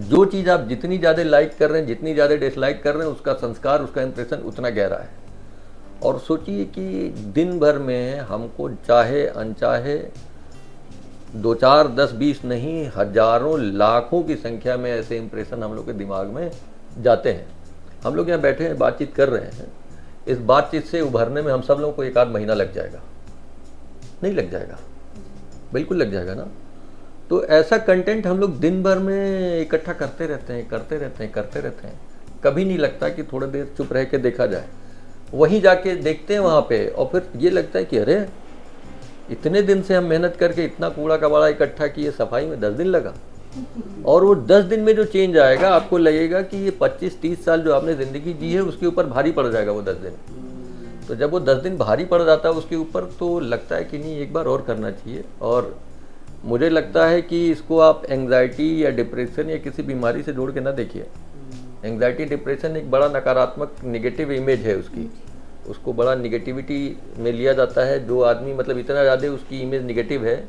जो चीज़ आप जितनी ज़्यादा लाइक कर रहे हैं, जितनी ज़्यादा डिसलाइक कर रहे हैं, उसका संस्कार, उसका इम्प्रेशन उतना गहरा है। और सोचिए कि दिन भर में हमको चाहे अनचाहे 2, 4, 10, 20 नहीं, हजारों, लाखों की संख्या में ऐसे इम्प्रेशन हम लोग के दिमाग में जाते हैं। हम लोग यहाँ बैठे हैं, बातचीत कर रहे हैं, इस बातचीत से उभरने में हम सब लोगों को 1 आध महीना लग जाएगा, नहीं लग जाएगा? बिल्कुल लग जाएगा ना। तो ऐसा कंटेंट हम लोग दिन भर में इकट्ठा करते रहते हैं। कभी नहीं लगता कि थोड़ा देर चुप रह के देखा जाए। वहीं जाके देखते हैं वहाँ पे, और फिर ये लगता है कि अरे इतने दिन से हम मेहनत करके इतना कूड़ा कबाड़ा इकट्ठा किए, सफाई में 10 दिन लगा। और वो 10 दिन में जो चेंज आएगा, आपको लगेगा कि ये 25-30 साल जो आपने ज़िंदगी जी है उसके ऊपर भारी पड़ जाएगा वो 10 दिन। तो जब वो 10 दिन भारी पड़ जाता है उसके ऊपर, तो लगता है कि नहीं, एक बार और करना चाहिए। और मुझे लगता है कि इसको आप एंग्जाइटी या डिप्रेशन या किसी बीमारी से जोड़ के ना देखिए। एंग्जाइटी, डिप्रेशन एक बड़ा नकारात्मक नेगेटिव इमेज है उसकी, उसको बड़ा निगेटिविटी में लिया जाता है। जो आदमी मतलब इतना ज़्यादा उसकी इमेज निगेटिव है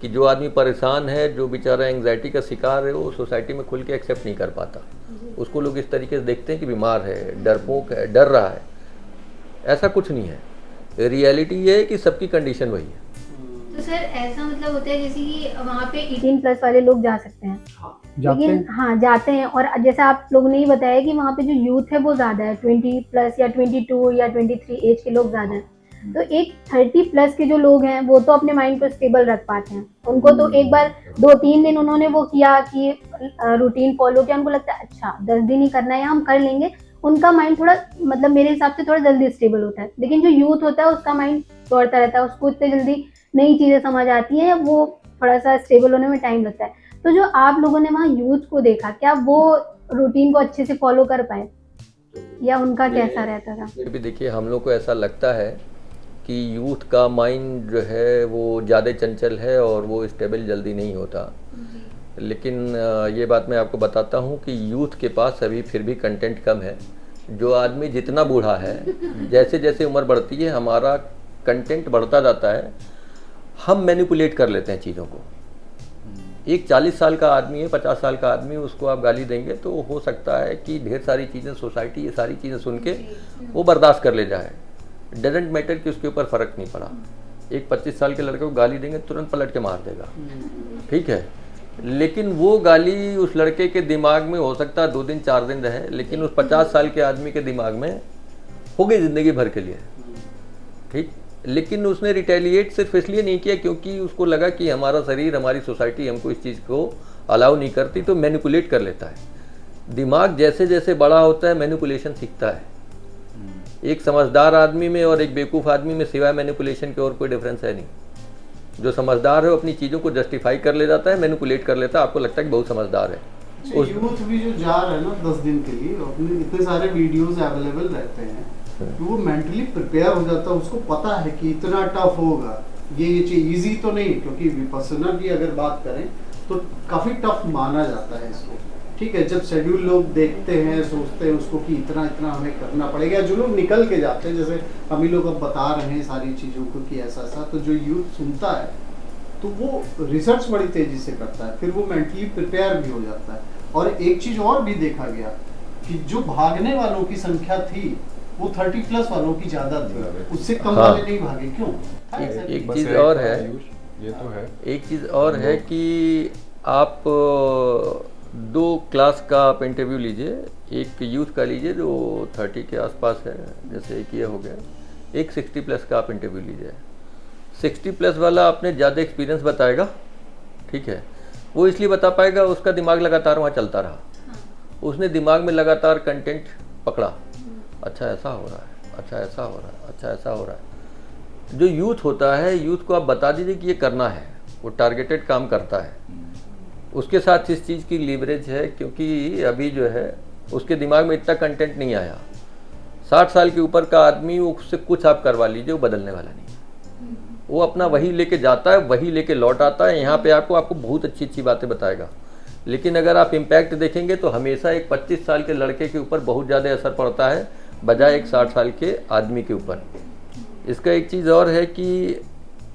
कि जो आदमी परेशान है, जो बेचारा एंग्जाइटी का शिकार है, वो सोसाइटी में खुल के एक्सेप्ट नहीं कर पाता। उसको लोग इस तरीके से देखते हैं कि बीमार है, डरपोक है, डर रहा है। ऐसा कुछ नहीं है। रियलिटी ये है कि सबकी कंडीशन वही है। तो सर ऐसा मतलब होता है जैसे कि वहाँ पे 18+ वाले लोग जा सकते हैं, जाते लेकिन हैं। हाँ जाते हैं। और जैसा आप लोगों ने ही बताया कि वहाँ पे जो यूथ है वो ज़्यादा है, 20+ या 22 या 23 एज के लोग ज़्यादा हैं। तो एक 30+ के जो लोग हैं वो तो अपने माइंड को स्टेबल रख पाते हैं। उनको तो एक बार 2-3 दिन उन्होंने वो किया कि रूटीन फॉलो किया, उनको लगता है अच्छा 10 दिन ही करना है, हम कर लेंगे। उनका माइंड थोड़ा मतलब मेरे हिसाब से थोड़ा जल्दी स्टेबल होता है। लेकिन जो यूथ होता है उसका माइंड दौड़ता रहता है, उसको इतनी जल्दी नई चीज़ें समझ आती हैं, वो थोड़ा सा स्टेबल होने में टाइम लगता है। तो जो आप लोगों ने वहाँ यूथ को देखा, क्या वो रूटीन को अच्छे से फॉलो कर पाए या उनका कैसा रहता था? फिर भी देखिए, हम लोग को ऐसा लगता है कि यूथ का माइंड जो है वो ज़्यादा चंचल है और वो स्टेबल जल्दी नहीं होता। लेकिन ये बात मैं आपको बताता हूँ कि यूथ के पास अभी फिर भी कंटेंट कम है। जो आदमी जितना बूढ़ा है, जैसे जैसे उम्र बढ़ती है हमारा कंटेंट बढ़ता जाता है, हम मैनिपुलेट कर लेते हैं चीज़ों को। एक 40 साल का आदमी है, 50 साल का आदमी, उसको आप गाली देंगे तो हो सकता है कि ढेर सारी चीज़ें, सोसाइटी ये सारी चीज़ें सुन के वो बर्दाश्त कर ले जाए। डजेंट मैटर कि उसके ऊपर फ़र्क नहीं पड़ा। एक 25 साल के लड़के को गाली देंगे तुरंत पलट के मार देगा, ठीक है। लेकिन वो गाली उस लड़के के दिमाग में हो सकता है 2 दिन 4 दिन रहे, लेकिन उस 50 साल के आदमी के दिमाग में हो गई ज़िंदगी भर के लिए, ठीक। लेकिन उसने रिटेलिएट सिर्फ इसलिए नहीं किया क्योंकि उसको लगा कि हमारा शरीर, हमारी सोसाइटी हमको इस चीज़ को अलाउ नहीं करती, तो मैनिपुलेट कर लेता है। दिमाग जैसे जैसे बड़ा होता है मैनिपुलेशन सीखता है। एक समझदार आदमी में और एक बेवकूफ़ आदमी में सिवाय मैनिपुलेशन के और कोई डिफरेंस है नहीं। जो समझदार है वो अपनी चीज़ों को जस्टिफाई कर ले जाता है, मैनिपुलेट कर लेता है, आपको लगता है कि बहुत समझदार है। यूथ भी जो जा रहा है ना 10 दिन के लिए, अपने इतने सारे वीडियोस अवेलेबल रहते हैं कि वो मेंटली प्रिपेयर हो जाता है, उसको पता है कि इतना टफ होगा ये चीज। इजी तो नहीं, क्योंकि विपश्यना की अगर बात करें तो काफी टफ माना जाता है इसको। ठीक है, जब शेड्यूल लोग देखते हैं, सोचते हैं उसको कि इतना इतना हमें करना पड़ेगा, जो लोग निकल के जाते हैं, जैसे हम ही लोग अब बता रहे हैं सारी चीज़ों को कि ऐसा ऐसा, तो जो यूथ सुनता है तो वो रिसर्च बड़ी तेजी से करता है, फिर वो मेंटली प्रिपेयर भी हो जाता है। और एक चीज़ और भी देखा गया कि जो भागने वालों की संख्या थी वो 30 प्लस वालों की ज़्यादा थी, उससे कम हाँ। वाले नहीं भागे। क्यों? एक बस चीज़ और है, ये तो है। एक चीज़ और है कि आप 2 क्लास का आप इंटरव्यू लीजिए। एक यूथ का लीजिए जो 30 के आसपास है, जैसे एक ये हो गया। एक 60 प्लस का आप इंटरव्यू लीजिए। 60 प्लस वाला आपने ज़्यादा एक्सपीरियंस बताएगा, ठीक है। वो इसलिए बता पाएगा उसका दिमाग लगातार वहाँ चलता रहा, उसने दिमाग में लगातार कंटेंट पकड़ा, अच्छा ऐसा हो रहा है, अच्छा ऐसा हो रहा है, अच्छा ऐसा हो रहा है। जो यूथ होता है, यूथ को आप बता दीजिए कि ये करना है, वो टारगेटेड काम करता है। उसके साथ इस चीज़ की लीवरेज है क्योंकि अभी जो है उसके दिमाग में इतना कंटेंट नहीं आया। 60 साल के ऊपर का आदमी, उससे कुछ आप करवा लीजिए, वो बदलने वाला नहीं है। वो अपना वही लेके जाता है, वही लेके लौट आता है। यहाँ पे आपको बहुत अच्छी अच्छी बातें बताएगा, लेकिन अगर आप इम्पैक्ट देखेंगे तो हमेशा एक 25 साल के लड़के के ऊपर बहुत ज़्यादा असर पड़ता है बजाय एक 60 साल के आदमी के ऊपर। इसका एक चीज़ और है कि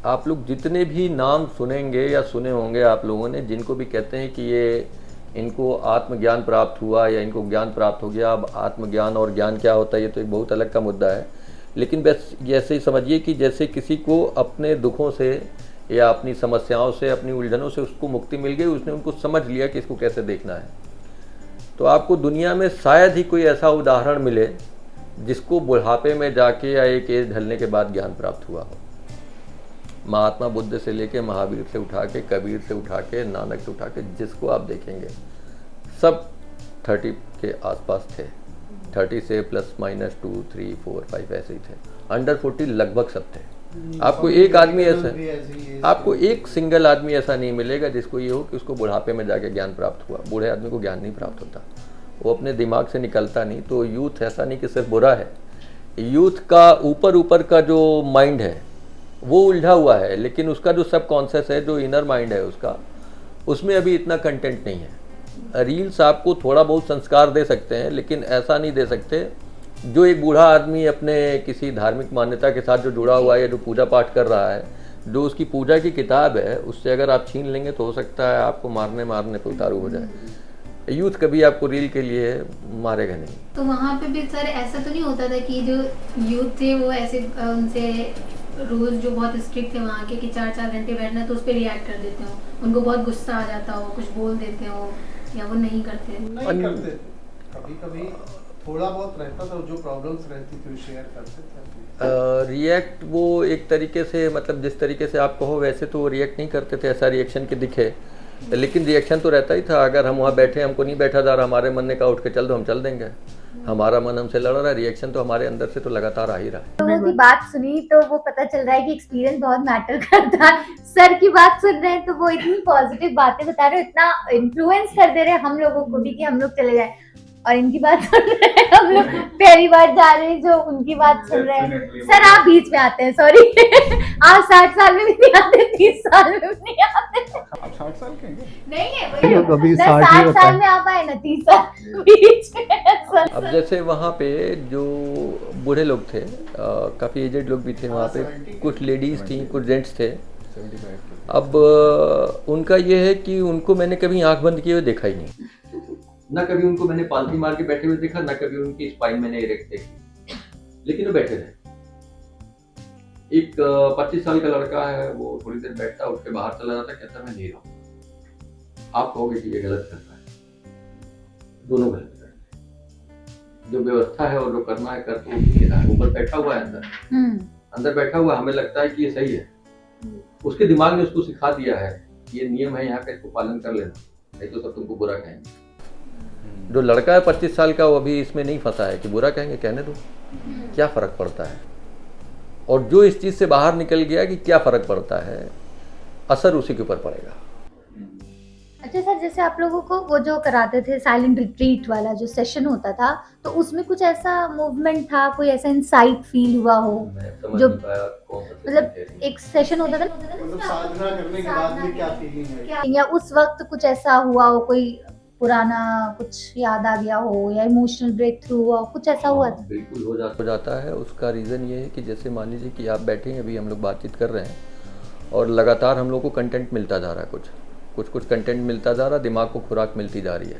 आप लोग जितने भी नाम सुनेंगे या सुने होंगे आप लोगों ने, जिनको भी कहते हैं कि ये इनको आत्मज्ञान प्राप्त हुआ या इनको ज्ञान प्राप्त हो गया। अब आत्मज्ञान और ज्ञान क्या होता है ये तो एक बहुत अलग का मुद्दा है, लेकिन बस ऐसे ही समझिए कि जैसे किसी को अपने दुखों से या अपनी समस्याओं से, अपनी उलझनों से उसको मुक्ति मिल गई, उसने उनको समझ लिया कि इसको कैसे देखना है। तो आपको दुनिया में शायद ही कोई ऐसा उदाहरण मिले जिसको बुढ़ापे में जाके या एक एज ढलने के बाद ज्ञान प्राप्त हुआ हो। महात्मा बुद्ध से लेके महावीर से उठा के, कबीर से उठा के, नानक से उठा के, जिसको आप देखेंगे सब 30 के आसपास थे। 30 से प्लस माइनस 2, 3, 4, 5 ऐसे ही थे। अंडर 40 लगभग सब थे। आपको एक आदमी ऐसा, आपको एक सिंगल आदमी ऐसा नहीं मिलेगा जिसको ये हो कि उसको बुढ़ापे में जाके ज्ञान प्राप्त हुआ। बूढ़े आदमी को ज्ञान नहीं प्राप्त होता, वो अपने दिमाग से निकलता नहीं। तो यूथ ऐसा नहीं कि सिर्फ बुरा है, यूथ का ऊपर का जो माइंड है वो उलझा हुआ है, लेकिन उसका जो सब कॉन्शियस है, जो इनर माइंड है उसका, उसमें अभी इतना कंटेंट नहीं है। रील्स आपको थोड़ा बहुत संस्कार दे सकते हैं, लेकिन ऐसा नहीं दे सकते जो एक बूढ़ा आदमी अपने किसी धार्मिक मान्यता के साथ जो जुड़ा हुआ है या जो पूजा पाठ कर रहा है, जो उसकी पूजा की किताब है, उससे अगर आप छीन लेंगे तो हो सकता है आपको मारने पे उतारू हो जाए। यूथ कभी आपको रील के लिए मारेगा नहीं। तो वहाँ पे भी सर ऐसा तो नहीं होता था कि जो यूथ थे वो ऐसे उनसे रूल्स जो बहुत स्ट्रिक्ट थे वहाँ के कि 4-4 घंटे बैठना, तो उस पर रिएक्ट कर देते हो, उनको बहुत गुस्सा आ जाता हो, कुछ बोल देते हो, या वो नहीं करते? नहीं करते, कभी कभी थोड़ा बहुत रहता था, जो प्रॉब्लम्स रहती थी शेयर करते थे। रिएक्ट वो एक तरीके से, मतलब जिस तरीके से आप कहो वैसे तो वो रिएक्ट नहीं करते थे, ऐसा रिएक्शन के दिखे, लेकिन रिएक्शन तो रहता ही था। अगर हम वहाँ बैठे, हमको नहीं बैठा जा रहा, हमारे मन ने कहा उठ के चल दो, हम चल देंगे। हमारा मन हमसे लड़ रहा है, रिएक्शन तो हमारे अंदर से तो लगातार आ ही रहा है। लोगों की बात सुनी तो वो पता चल रहा है कि एक्सपीरियंस बहुत मैटर करता है। सर की बात सुन रहे हैं तो वो इतनी पॉजिटिव बातें बता रहे हो, इतना इन्फ्लुएंस कर दे रहे हैं हम लोगों को भी कि हम लोग चले जाए, और इनकी बात सुन रहे हैं हम लोग पहली बार जा रहे हैं जो उनकी बात सुन रहे हैं। सर आप बीच में आते हैं, सॉरी आप 60 साल में भी नहीं आते, 30 साल में भी नहीं आते। आप 60 साल के हैं? नहीं है हम लोग अभी 60 60 साल में आप आए ना, 30 साल बीच में सर। अब जैसे वहाँ पे जो बूढ़े लोग थे, काफ़ी एजेड लोग भी थे वहाँ पे, कुछ लेडीज़ थी, कुछ जेंट्स थे। 75 के। अब उनका ये है कि उनको मैंने कभी आंख बंद किए हुए देखा ही नहीं, ना कभी उनको मैंने पालती मार के बैठे हुए देखा, ना कभी उनकी स्पाइन मैंने इरेक्ट देखी, लेकिन वो बैठे रहे। एक 25 साल का लड़का है, वो थोड़ी देर बैठता, उठ के बाहर चला जाता, कहता मैं नहीं रहा। आप कहोगे कि ये गलत कर रहा है, दोनों गलत कर रहे हैं। जो व्यवस्था है और जो करना है कर तो ऊपर बैठा हुआ है अंदर, अंदर बैठा हुआ हमें लगता है कि ये सही है, उसके दिमाग ने उसको सिखा दिया है कि ये नियम है यहाँ का, इसको पालन कर लेना, नहीं तो सब तुमको बुरा कहेंगे। जो लड़का है 25 साल का, वो अभी इसमें नहीं फंसा है कि बुरा कहेंगे, कहने दो, क्या फर्क पड़ता है। और जो इस चीज से बाहर निकल गया कि क्या फर्क पड़ता है, असर उसी के ऊपर पड़ेगा। अच्छा सर, जैसे आप लोगों को वो जो कराते थे साइलेंट रिट्रीट वाला जो सेशन होता था, तो उसमें कुछ ऐसा मूवमेंट था, कोई ऐसा इंसाइट फील हुआ हो? मैं समझ जो नहीं पाया कौन सा मतलब सेशन कह रही हैं। एक सेशन होता था मतलब साधना करने के बाद में क्या फीलिंग है? या उस वक्त कुछ ऐसा हुआ हो, कोई पुराना कुछ याद आ गया हो, या इमोशनल ब्रेक थ्रू हुआ हो, कुछ ऐसा हुआ था? बिल्कुल हो जाता है। उसका रीज़न ये है कि जैसे मान लीजिए कि आप बैठे हैं, अभी हम लोग बातचीत कर रहे हैं और लगातार हम लोग को कंटेंट मिलता जा रहा है, कुछ कंटेंट मिलता जा रहा है, दिमाग को खुराक मिलती जा रही है।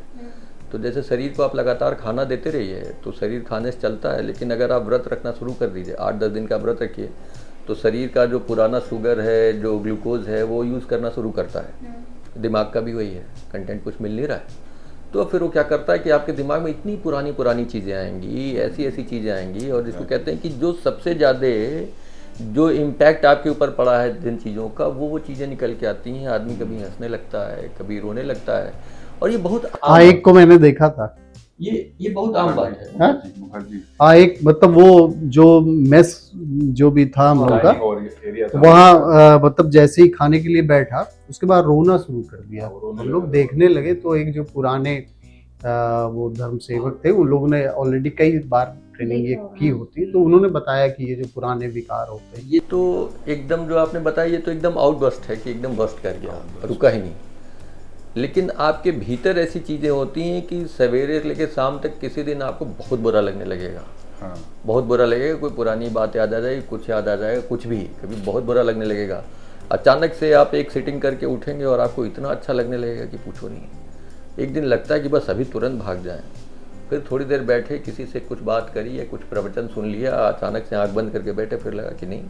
तो जैसे शरीर को आप लगातार खाना देते रहिए तो शरीर खाने से चलता है, लेकिन अगर आप व्रत रखना शुरू कर दीजिए, 8-10 दिन का व्रत रखिए, तो शरीर का जो पुराना शुगर है, जो ग्लूकोज है, वो यूज़ करना शुरू करता है। दिमाग का भी वही है, कंटेंट कुछ मिल नहीं रहा है, तो फिर वो क्या करता है कि आपके दिमाग में इतनी पुरानी चीज़ें आएंगी, ऐसी चीज़ें आएंगी, और जिसको कहते हैं कि जो सबसे ज़्यादा जो इम्पैक्ट आपके ऊपर पड़ा है जिन चीज़ों का, वो चीज़ें निकल के आती हैं। आदमी कभी हंसने लगता है, कभी रोने लगता है, और ये बहुत हाँ, एक को मैंने देखा था, ये बहुत आम बात है। हाँ? मुखर्जी हाँ, एक मतलब वो जो मेस जो भी था हम लोग का, एरिया था वहाँ मतलब जैसे ही खाने के लिए बैठा, उसके बाद रोना शुरू कर दिया। रोने हम लोग लगा। देखने लगे तो एक जो पुराने वो धर्म सेवक थे, उन लोगों ने ऑलरेडी कई बार ट्रेनिंग ये की होती, तो उन्होंने बताया कि ये जो पुराने विकार होते हैं, ये तो एकदम जो आपने बताया, ये तो एकदम आउटबर्स्ट है कि एकदम बर्स्ट कर गया, रुका ही नहीं। लेकिन आपके भीतर ऐसी चीज़ें होती हैं कि सवेरे से लेकर शाम तक किसी दिन आपको बहुत बुरा लगने लगेगा, हाँ बहुत बुरा लगेगा, कोई पुरानी बात याद आ जाएगी, कुछ याद आ जाएगा, कुछ भी कभी बहुत बुरा लगने लगेगा। अचानक से आप एक सिटिंग करके उठेंगे और आपको इतना अच्छा लगने लगेगा कि पूछो नहीं। एक दिन लगता है कि बस अभी तुरंत भाग जाएं, फिर थोड़ी देर बैठे, किसी से कुछ बात करी या कुछ प्रवचन सुन लिया, अचानक से आंख बंद करके बैठे, फिर लगा कि नहीं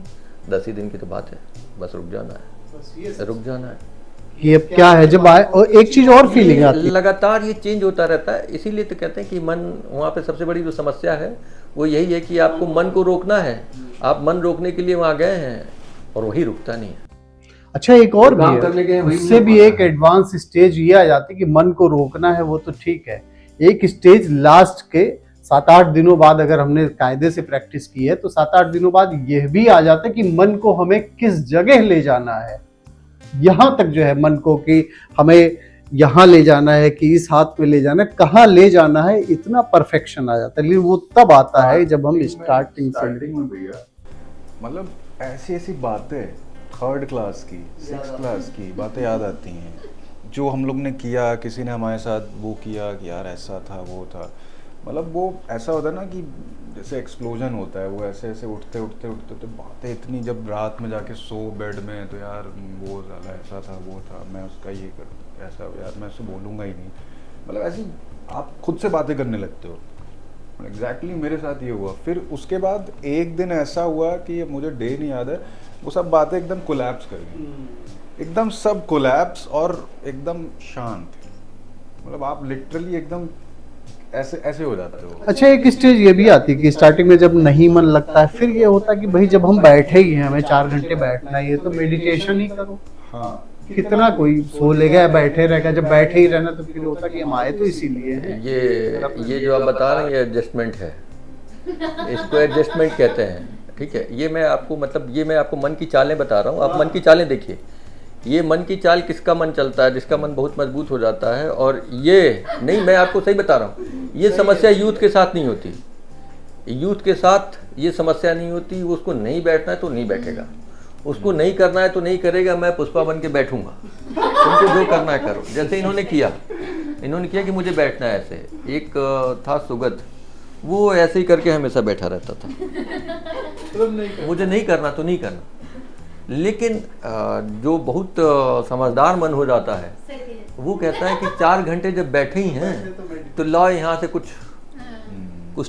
10 ही दिन की तो बात है, बस रुक जाना है, रुक जाना है। कि अब क्या है जब आए। और एक चीज और फीलिंग आती है, लगातार ये चेंज होता रहता है, इसीलिए तो कहते हैं कि मन, वहाँ पे सबसे बड़ी जो समस्या है वो यही है कि आपको मन को रोकना है। आप मन रोकने के लिए वहाँ गए हैं और वही रुकता नहीं है। अच्छा एक और भी काम करने गए है, वही उससे नहीं भी हो एक पाता है। एडवांस स्टेज ये आ जाती है कि मन को रोकना है, वो तो ठीक है। एक स्टेज लास्ट के 7-8 दिनों बाद अगर हमने कायदे से प्रैक्टिस की है, तो 7-8 दिनों बाद यह भी आ जाता है कि मन को हमें किस जगह ले जाना है। यहाँ तक जो है मन को कि हमें यहाँ ले जाना है, कि इस हाथ में ले जाना है, कहाँ ले जाना है, इतना परफेक्शन आ जाता है। लेकिन वो तब आता है जब हम स्टार्टिंग में भैया, मतलब ऐसी बातें 3rd क्लास की 6th क्लास की बातें याद आती हैं, जो हम लोग ने किया, किसी ने हमारे साथ वो किया कि यार ऐसा था, वो था। मतलब वो ऐसा होता है ना कि जैसे एक्सप्लोजन होता है, वो ऐसे उठते तो बातें इतनी, जब रात में जाके सो बेड में तो यार वो ज़्यादा ऐसा था, वो था, मैं उसका ये कर, ऐसा यार मैं उससे बोलूँगा ही नहीं। मतलब ऐसी आप खुद से बातें करने लगते हो। एग्जैक्टली मेरे साथ ये हुआ। फिर उसके बाद एक दिन ऐसा हुआ कि मुझे डे नहीं याद है, वो सब बातें एकदम कोलैप्स कर गई, एकदम सब कोलैप्स और एकदम शांत। मतलब आप लिटरली एकदम ऐसे हो जाते हो। अच्छा एक स्टेज ये भी आती है कि स्टार्टिंग में जब नहीं मन लगता है, फिर ये होता है कि भाई जब हम बैठे ही हैं, हमें 4 घंटे बैठना है, ये तो मेडिटेशन ही करो। हाँ, कितना कोई सो लेगा या बैठे रहेगा, जब बैठे ही रहना तो फिर होता है कि हम आए तो इसीलिए हैं। ये जो आप बता रहे हैं ये एडजस्टमेंट है, इसको एडजस्टमेंट कहते हैं। ठीक है, ये मैं आपको मन की चालें बता रहा हूँ, आप मन की चालें देखिए। ये मन की चाल किसका मन चलता है, जिसका मन बहुत मजबूत हो जाता है। और ये नहीं, मैं आपको सही बता रहा हूँ, ये समस्या यूथ के साथ नहीं होती, यूथ के साथ ये समस्या नहीं होती। उसको नहीं बैठना है तो नहीं बैठेगा, उसको नहीं करना है तो नहीं करेगा। मैं पुष्पा बन के बैठूंगा, तुमको जो करना है करो। जैसे इन्होंने किया कि मुझे बैठना है ऐसे। एक था सुगत, वो ऐसे ही करके हमेशा बैठा रहता था, मुझे नहीं करना तो नहीं करना। लेकिन जो बहुत समझदार मन हो जाता है, वो कहता है कि 4 घंटे जब बैठे ही हैं तो लाओ यहाँ से कुछ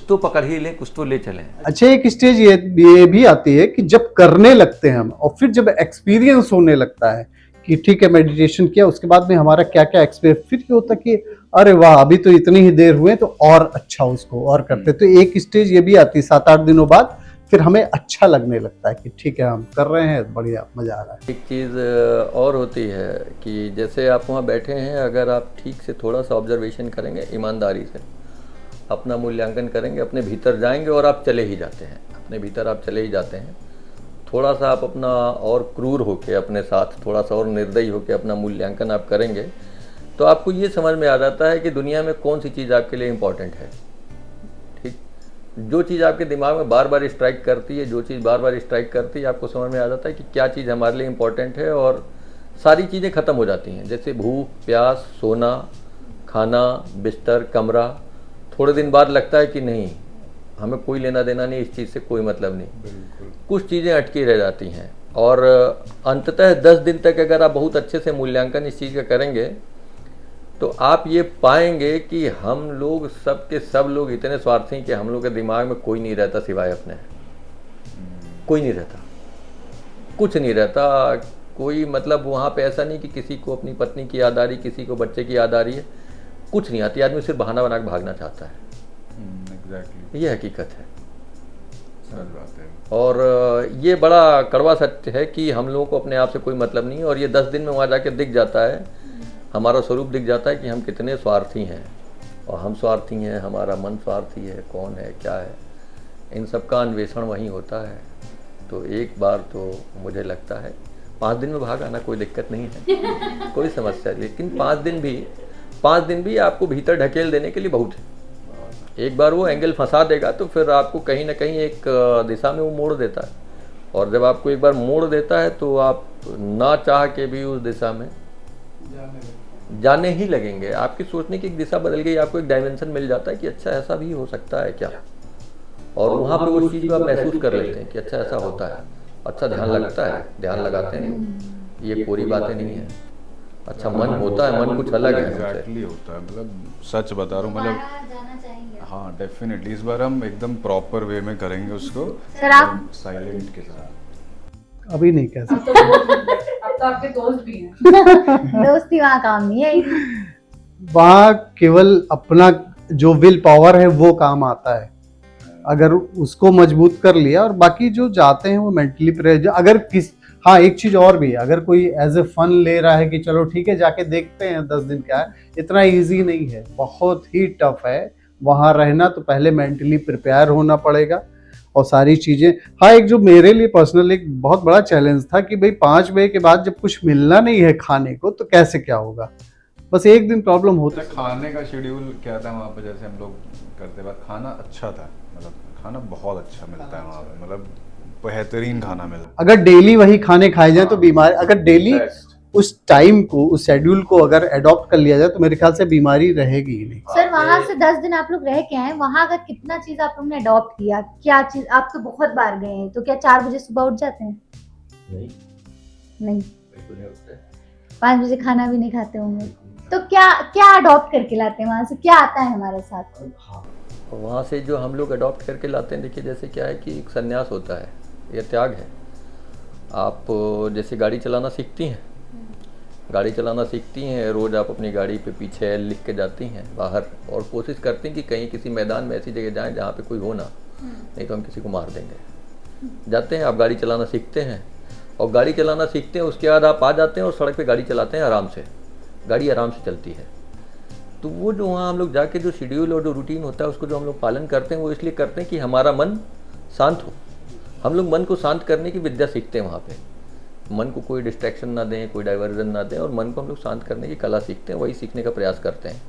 तो पकड़ ही लें, कुछ तो ले चलें। अच्छा एक स्टेज ये भी आती है कि जब करने लगते हैं हम, और फिर जब एक्सपीरियंस होने लगता है कि ठीक है मेडिटेशन किया, उसके बाद में हमारा क्या क्या एक्सपीरियंस, फिर ये होता है कि अरे वाह अभी तो इतनी ही देर हुए तो और अच्छा उसको और करते। तो एक स्टेज ये भी आती है 7-8 दिनों बाद फिर हमें अच्छा लगने लगता है कि ठीक है हम कर रहे हैं, बढ़िया मज़ा आ रहा है। एक चीज़ और होती है कि जैसे आप वहाँ बैठे हैं, अगर आप ठीक से थोड़ा सा ऑब्जर्वेशन करेंगे, ईमानदारी से अपना मूल्यांकन करेंगे, अपने भीतर जाएंगे और आप चले ही जाते हैं, अपने भीतर आप चले ही जाते हैं। थोड़ा सा आप अपना और क्रूर होके अपने साथ, थोड़ा सा और निर्दयी होके अपना मूल्यांकन आप करेंगे, तो आपको ये समझ में आ जाता है कि दुनिया में कौन सी चीज़ आपके लिए इम्पॉर्टेंट है। ठीक, जो चीज़ आपके दिमाग में बार बार स्ट्राइक करती है, जो चीज़ बार बार स्ट्राइक करती है, आपको समझ में आ जाता है कि क्या चीज़ हमारे लिए इम्पॉर्टेंट है, और सारी चीज़ें ख़त्म हो जाती हैं। जैसे भूख, प्यास, सोना, खाना, बिस्तर, कमरा। थोड़े दिन बाद लगता है कि नहीं, हमें कोई लेना देना नहीं, इस चीज़ से कोई मतलब नहीं। बिल्कुल। कुछ चीज़ें अटकी रह जाती हैं, और अंततः 10 दिन तक अगर आप बहुत अच्छे से मूल्यांकन इस चीज़ का करेंगे, तो आप ये पाएंगे कि हम लोग सब के सब लोग इतने स्वार्थी हैं कि हम लोग के दिमाग में कोई नहीं रहता सिवाय अपने। कोई नहीं रहता, कुछ नहीं रहता। कोई मतलब वहाँ पे ऐसा नहीं कि किसी को अपनी पत्नी की याद आ रही, किसी को बच्चे की याद आ रही है, कुछ नहीं आती। आदमी सिर्फ बहाना बना के भागना चाहता है। एग्जैक्टली, ये हकीकत है। सच बात है। और ये बड़ा कड़वा सत्य है कि हम लोगों को अपने आप से कोई मतलब नहीं है, और ये 10 दिन में वहाँ जाके दिख जाता है, हमारा स्वरूप दिख जाता है कि हम कितने स्वार्थी हैं। और हम स्वार्थी हैं, हमारा मन स्वार्थी है, कौन है, क्या है, इन सब का अन्वेषण वहीं होता है। तो एक बार तो मुझे लगता है 5 दिन में भाग आना कोई दिक्कत नहीं है, कोई समस्या। लेकिन 5 दिन भी आपको भीतर ढकेल देने के लिए बहुत है। एक बार वो एंगल फंसा देगा तो फिर आपको कहीं ना कहीं एक दिशा में वो मोड़ देता है, और जब आपको एक बार मोड़ देता है तो आप ना चाह के भी उस दिशा में जाने ही लगेंगे। आपकी सोचने की एक दिशा बदल गई, आपको एक डायमेंशन मिल जाता है कि अच्छा ऐसा भी हो सकता है क्या, और वहाँ पे उस चीज़ को आप महसूस कर लेते हैं कि अच्छा ऐसा होता है। अच्छा ध्यान लगता है, ध्यान लगाते हैं, ये पूरी बातें नहीं है। अच्छा मन होता है, मन कुछ अलग है हमसे। एग्जैक्टली होता है, मतलब सच बता रहा हूँ, मतलब जाना चाहेंगे। हाँ डेफिनेटली इस बार हम एकदम प्रॉपर वे में करेंगे उसको, सर आप साइलेंट के साथ। अभी नहीं कह सकते। अब तो आपके दोस्त भी हैं। दोस्ती वहाँ काम नहीं है। वहाँ केवल अपना जो विल पावर है वो काम आता है, अगर उसको मजबूत कर लिया, और बाकी जो जाते हैं वो मेंटली प्रेशर। अगर हाँ एक चीज और भी, अगर कोई एज ए फन ले रहा है कि चलो ठीक है जाके देखते हैं 10 दिन क्या है, इतना इजी नहीं है, बहुत ही टफ है वहाँ रहना। तो पहले मेंटली प्रिपेयर होना पड़ेगा और सारी चीजें। हाँ एक जो मेरे लिए पर्सनल एक बहुत बड़ा चैलेंज था कि भाई 5 बजे के बाद जब कुछ मिलना नहीं है खाने को तो कैसे क्या होगा। बस एक दिन प्रॉब्लम होता मतलब खाने का शेड्यूल क्या था वहाँ पे, जैसे हम लोग करते बाद खाना अच्छा था, मतलब खाना बहुत अच्छा मिलता है वहाँ पे, मतलब बेहतरीन खाना मिलता अगर डेली वही खाने खाए जाए तो बीमारी, अगर डेली उस टाइम को, उस शेड्यूल को अगर अडॉप्ट कर लिया जाए तो मेरे ख्याल से बीमारी रहेगी ही नहीं। सर वहाँ से 10 दिन आप लोग रह के आए, वहाँ अगर कितना चीज आप लोगों ने अडॉप्ट किया, क्या चीज? आप तो बहुत बार गए हैं, तो क्या 4 बजे सुबह उठ जाते हैं? नहीं, 5 बजे खाना भी नहीं खाते होंगे, तो क्या क्या अडॉप्ट करके लाते हैं वहाँ से? क्या आता है हमारे साथ? वहाँ से जो हम लोग अडॉप्ट करके लाते हैं, देखिए जैसे क्या है कि एक संन्यास होता है, यह त्याग है। आप जैसे गाड़ी चलाना सीखती हैं, गाड़ी चलाना सीखती हैं, रोज़ आप अपनी गाड़ी पे पीछे एल लिख के जाती हैं बाहर, और कोशिश करती हैं कि कहीं किसी मैदान में ऐसी जगह जाएं जहाँ पे कोई हो ना, नहीं तो हम किसी को मार देंगे। जाते हैं, आप गाड़ी चलाना सीखते हैं, और गाड़ी चलाना सीखते हैं, उसके बाद आप आ जाते हैं और सड़क पे गाड़ी चलाते हैं आराम से, गाड़ी आराम से चलती है। तो वो जो वहाँ हम लोग जाके जो शेड्यूल और जो रूटीन होता है उसको जो हम लोग पालन करते हैं, वो इसलिए करते हैं कि हमारा मन शांत हो। हम लोग मन को शांत करने की विद्या सीखते हैं वहाँ पे, मन को कोई डिस्ट्रैक्शन ना दें, कोई डाइवर्जन ना दें, और मन को हम लोग शांत करने की कला सीखते हैं, वही सीखने का प्रयास करते हैं।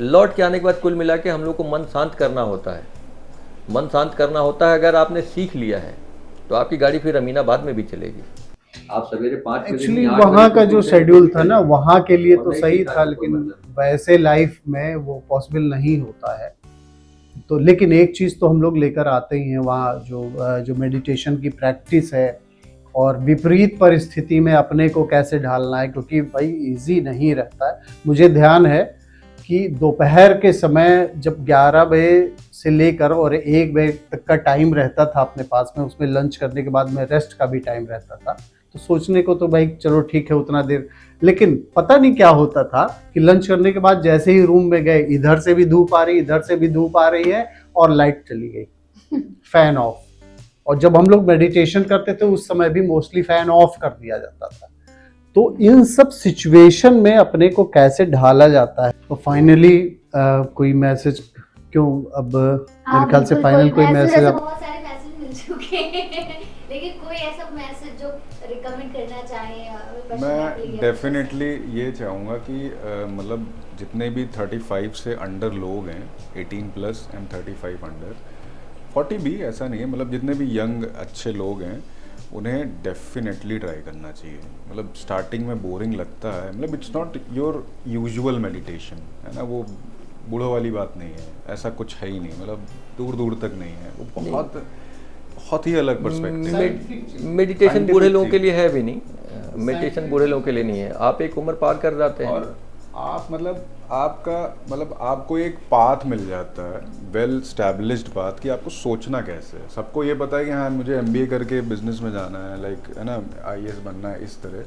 लौट के आने के बाद कुल मिला के हम लोग को मन शांत करना होता है। मन शांत करना होता है, अगर आपने सीख लिया है तो आपकी गाड़ी फिर अमीनाबाद में भी चलेगी। आप सवेरे 5 बजे एक्चुअली वहाँ का जो शेड्यूल था ना, वहाँ के लिए तो सही था, लेकिन वैसे लाइफ में वो पॉसिबल नहीं होता है। तो लेकिन एक चीज़ तो हम लोग लेकर आते ही हैं वहाँ, जो मेडिटेशन की प्रैक्टिस है, और विपरीत परिस्थिति में अपने को कैसे ढालना है, क्योंकि भाई इजी नहीं रहता है। मुझे ध्यान है कि दोपहर के समय जब 11 बजे से लेकर और 1 बजे तक का टाइम रहता था अपने पास में, उसमें लंच करने के बाद में रेस्ट का भी टाइम रहता था, तो सोचने को तो भाई चलो ठीक है उतना देर, लेकिन पता नहीं क्या होता था कि लंच करने के बाद जैसे ही रूम में गए, इधर से भी धूप आ रही, इधर से भी धूप आ रही है, और लाइट चली गई, फैन ऑफ, और जब हम लोग मेडिटेशन करते थे उस समय भी मोस्टली फैन ऑफ कर दिया जाता था। तो इन सब सिचुएशन में अपने को कैसे ढाला जाता है। तो फाइनली कोई मैसेज क्यों, अब मेरे ख्याल से फाइनल कोई मैसेज अब बहुत सारे मैसेज मिल चुके हैं लेकिन कोई ऐसा मैसेज जो रिकमेंड करना चाहे? मैं डेफिनेटली ये चाहूँगा कि मतलब जितने भी 35 से अंडर लोग हैं, 18 प्लस एंड 35 अंडर, 40 भी ऐसा नहीं है, मतलब जितने भी यंग अच्छे लोग हैं उन्हें डेफिनेटली ट्राई करना चाहिए। मतलब स्टार्टिंग में बोरिंग लगता है, मतलब it's not your usual meditation, है ना, वो बूढ़ों वाली बात नहीं है, ऐसा कुछ है ही नहीं, मतलब दूर दूर तक नहीं है, वो बहुत ही अलग पर्सपेक्टिव। मेडिटेशन बूढ़े लोगों के लिए है भी नहीं, मेडिटेशन बूढ़े लोगों के लिए नहीं है। आप एक उम्र पार कर जाते हैं और आप मतलब आपको एक पाथ मिल जाता है, वेल स्टैब्लिश्ड पाथ, कि आपको सोचना कैसे है। सबको ये पता है कि हाँ मुझे MBA करके बिजनेस में जाना है, लाइक है ना, IAS बनना है, इस तरह।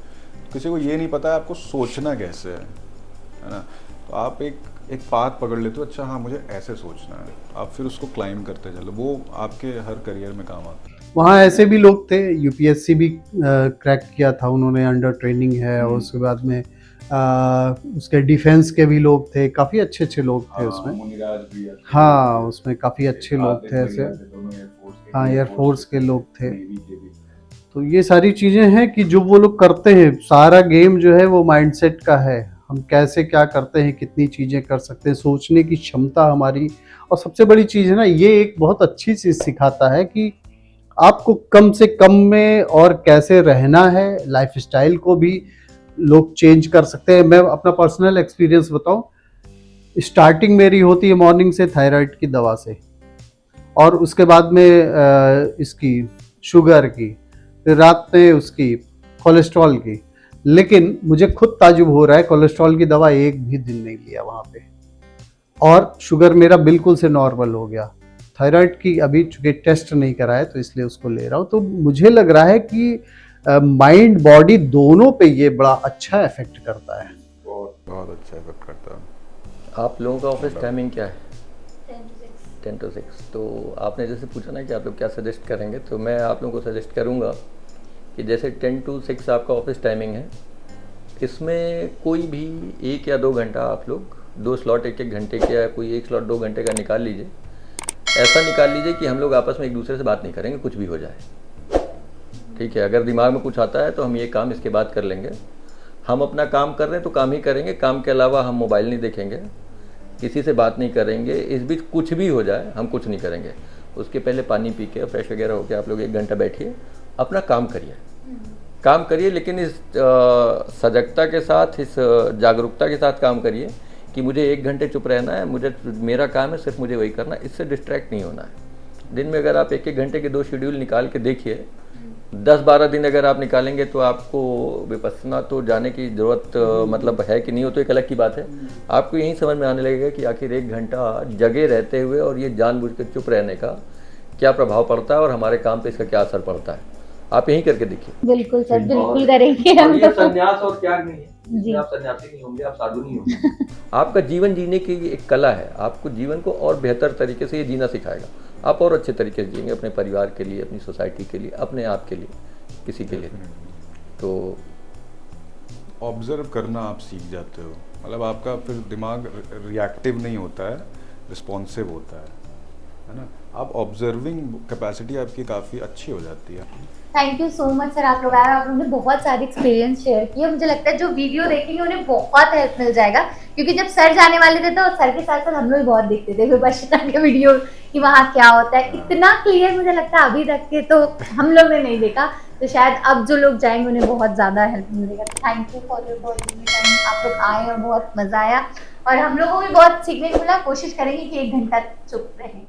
किसी को ये नहीं पता है आपको सोचना कैसे है ना। तो आप एक पाथ पकड़ लेते हो, अच्छा हाँ मुझे ऐसे सोचना है, आप फिर उसको क्लाइम करते चलो, वो आपके हर करियर में काम आता है। वहाँ ऐसे भी लोग थे, UPSC भी क्रैक किया था उन्होंने, अंडर ट्रेनिंग है, और उसके बाद में उसके डिफेंस के भी लोग थे, काफ़ी अच्छे अच्छे लोग थे उसमें। हाँ, उसमें काफ़ी अच्छे लोग थे ऐसे। हाँ, एयरफोर्स के लोग थे। तो ये सारी चीज़ें हैं कि जो वो लोग करते हैं, सारा गेम जो है वो माइंडसेट का है। हम कैसे क्या करते हैं, कितनी चीज़ें कर सकते हैं, सोचने की क्षमता हमारी। और सबसे बड़ी चीज़ है ना, ये एक बहुत अच्छी चीज़ सिखाता है कि आपको कम से कम में और कैसे रहना है, लाइफस्टाइल को भी लोग चेंज कर सकते हैं। मैं अपना पर्सनल एक्सपीरियंस बताऊं, स्टार्टिंग मेरी होती है मॉर्निंग से थायराइड की दवा से, और उसके बाद में इसकी शुगर की, फिर रात में उसकी कोलेस्ट्रॉल की। लेकिन मुझे खुद ताजुब हो रहा है, कोलेस्ट्रॉल की दवा एक भी दिन नहीं लिया वहाँ पे, और शुगर मेरा बिल्कुल से नॉर्मल हो गया। थायराइड की अभी चूंकि टेस्ट नहीं करा है तो इसलिए उसको ले रहा हूँ। तो मुझे लग रहा है कि माइंड बॉडी दोनों पे ये बड़ा अच्छा इफेक्ट करता है। बहुत अच्छा इफेक्ट करता है। आप लोगों का ऑफिस टाइमिंग क्या है? 10 to 6। तो आपने जैसे पूछा ना कि आप लोग क्या सजेस्ट करेंगे, तो मैं आप लोगों को सजेस्ट करूँगा कि जैसे 10 to 6 आपका ऑफिस टाइमिंग है, इसमें कोई भी 1 या 2 घंटा आप लोग 2 स्लॉट 1-1 घंटे के, या कोई 1 स्लॉट 2 घंटे का निकाल लीजिए। ऐसा निकाल लीजिए कि हम लोग आपस में एक दूसरे से बात नहीं करेंगे, कुछ भी हो जाए, ठीक है। अगर दिमाग में कुछ आता है तो हम ये काम इसके बाद कर लेंगे। हम अपना काम कर रहे हैं तो काम ही करेंगे, काम के अलावा हम मोबाइल नहीं देखेंगे, किसी से बात नहीं करेंगे। इस बीच कुछ भी हो जाए हम कुछ नहीं करेंगे। उसके पहले पानी पी के फ्रेश वगैरह होकर आप लोग 1 घंटा बैठिए, अपना काम करिए, लेकिन इस सजगता के साथ, इस जागरूकता के साथ काम करिए कि मुझे 1 घंटे चुप रहना है, मेरा काम है, सिर्फ मुझे वही करना है, इससे डिस्ट्रैक्ट नहीं होना है। दिन में अगर आप 1-1 घंटे के 2 शेड्यूल निकाल के देखिए, 10-12 दिन अगर आप निकालेंगे तो आपको विपස්සना तो जाने की ज़रूरत मतलब है कि नहीं, हो तो एक अलग की बात है। आपको यही समझ में आने लगेगा कि आखिर 1 घंटा जगे रहते हुए और ये जानबूझ कर चुप रहने का क्या प्रभाव पड़ता है और हमारे काम पे इसका क्या असर पड़ता है। आप यही करके देखिए। बिल्कुल सर, बिल्कुल करेंगे हम। ये संन्यास और त्याग नहीं है, जी। आप सन्यासी नहीं होंगे, आप साधु नहीं होंगे। आपका जीवन जीने की एक कला है, आपको जीवन को और बेहतर तरीके से ये जीना सिखाएगा। आप और अच्छे तरीके से जिएंगे, अपने परिवार के लिए, अपनी सोसाइटी के लिए, अपने आप के लिए, किसी के लिए। तो ऑब्जर्व करना आप सीख जाते हो, मतलब आपका फिर दिमाग रिएक्टिव नहीं होता है, रिस्पॉन्सिव होता है ना। आप ऑब्जर्विंग कैपेसिटी आपकी काफ़ी अच्छी हो जाती है। Thank you so much sir, आप लोग आए, आप लोगों ने बहुत सारे एक्सपीरियंस शेयर किए। मुझे लगता है जो वीडियो देखेंगे उन्हें बहुत हेल्प मिल जाएगा, क्योंकि जब सर जाने वाले थे तो सर के साथ साथ हम लोग बहुत देखते थे विपश्यना के वीडियो कि वहाँ क्या होता है। इतना क्लियर मुझे लगता है अभी तक के तो हम लोग ने नहीं देखा, तो शायद अब जो लोग जाएंगे उन्हें बहुत ज़्यादा हेल्प मिलेगा। Thank you for your time, आप लोग आए और बहुत मज़ा आया, और हम लोगों को भी बहुत सीखने को मिला। कोशिश करेंगे कि 1 घंटा चुप रहें।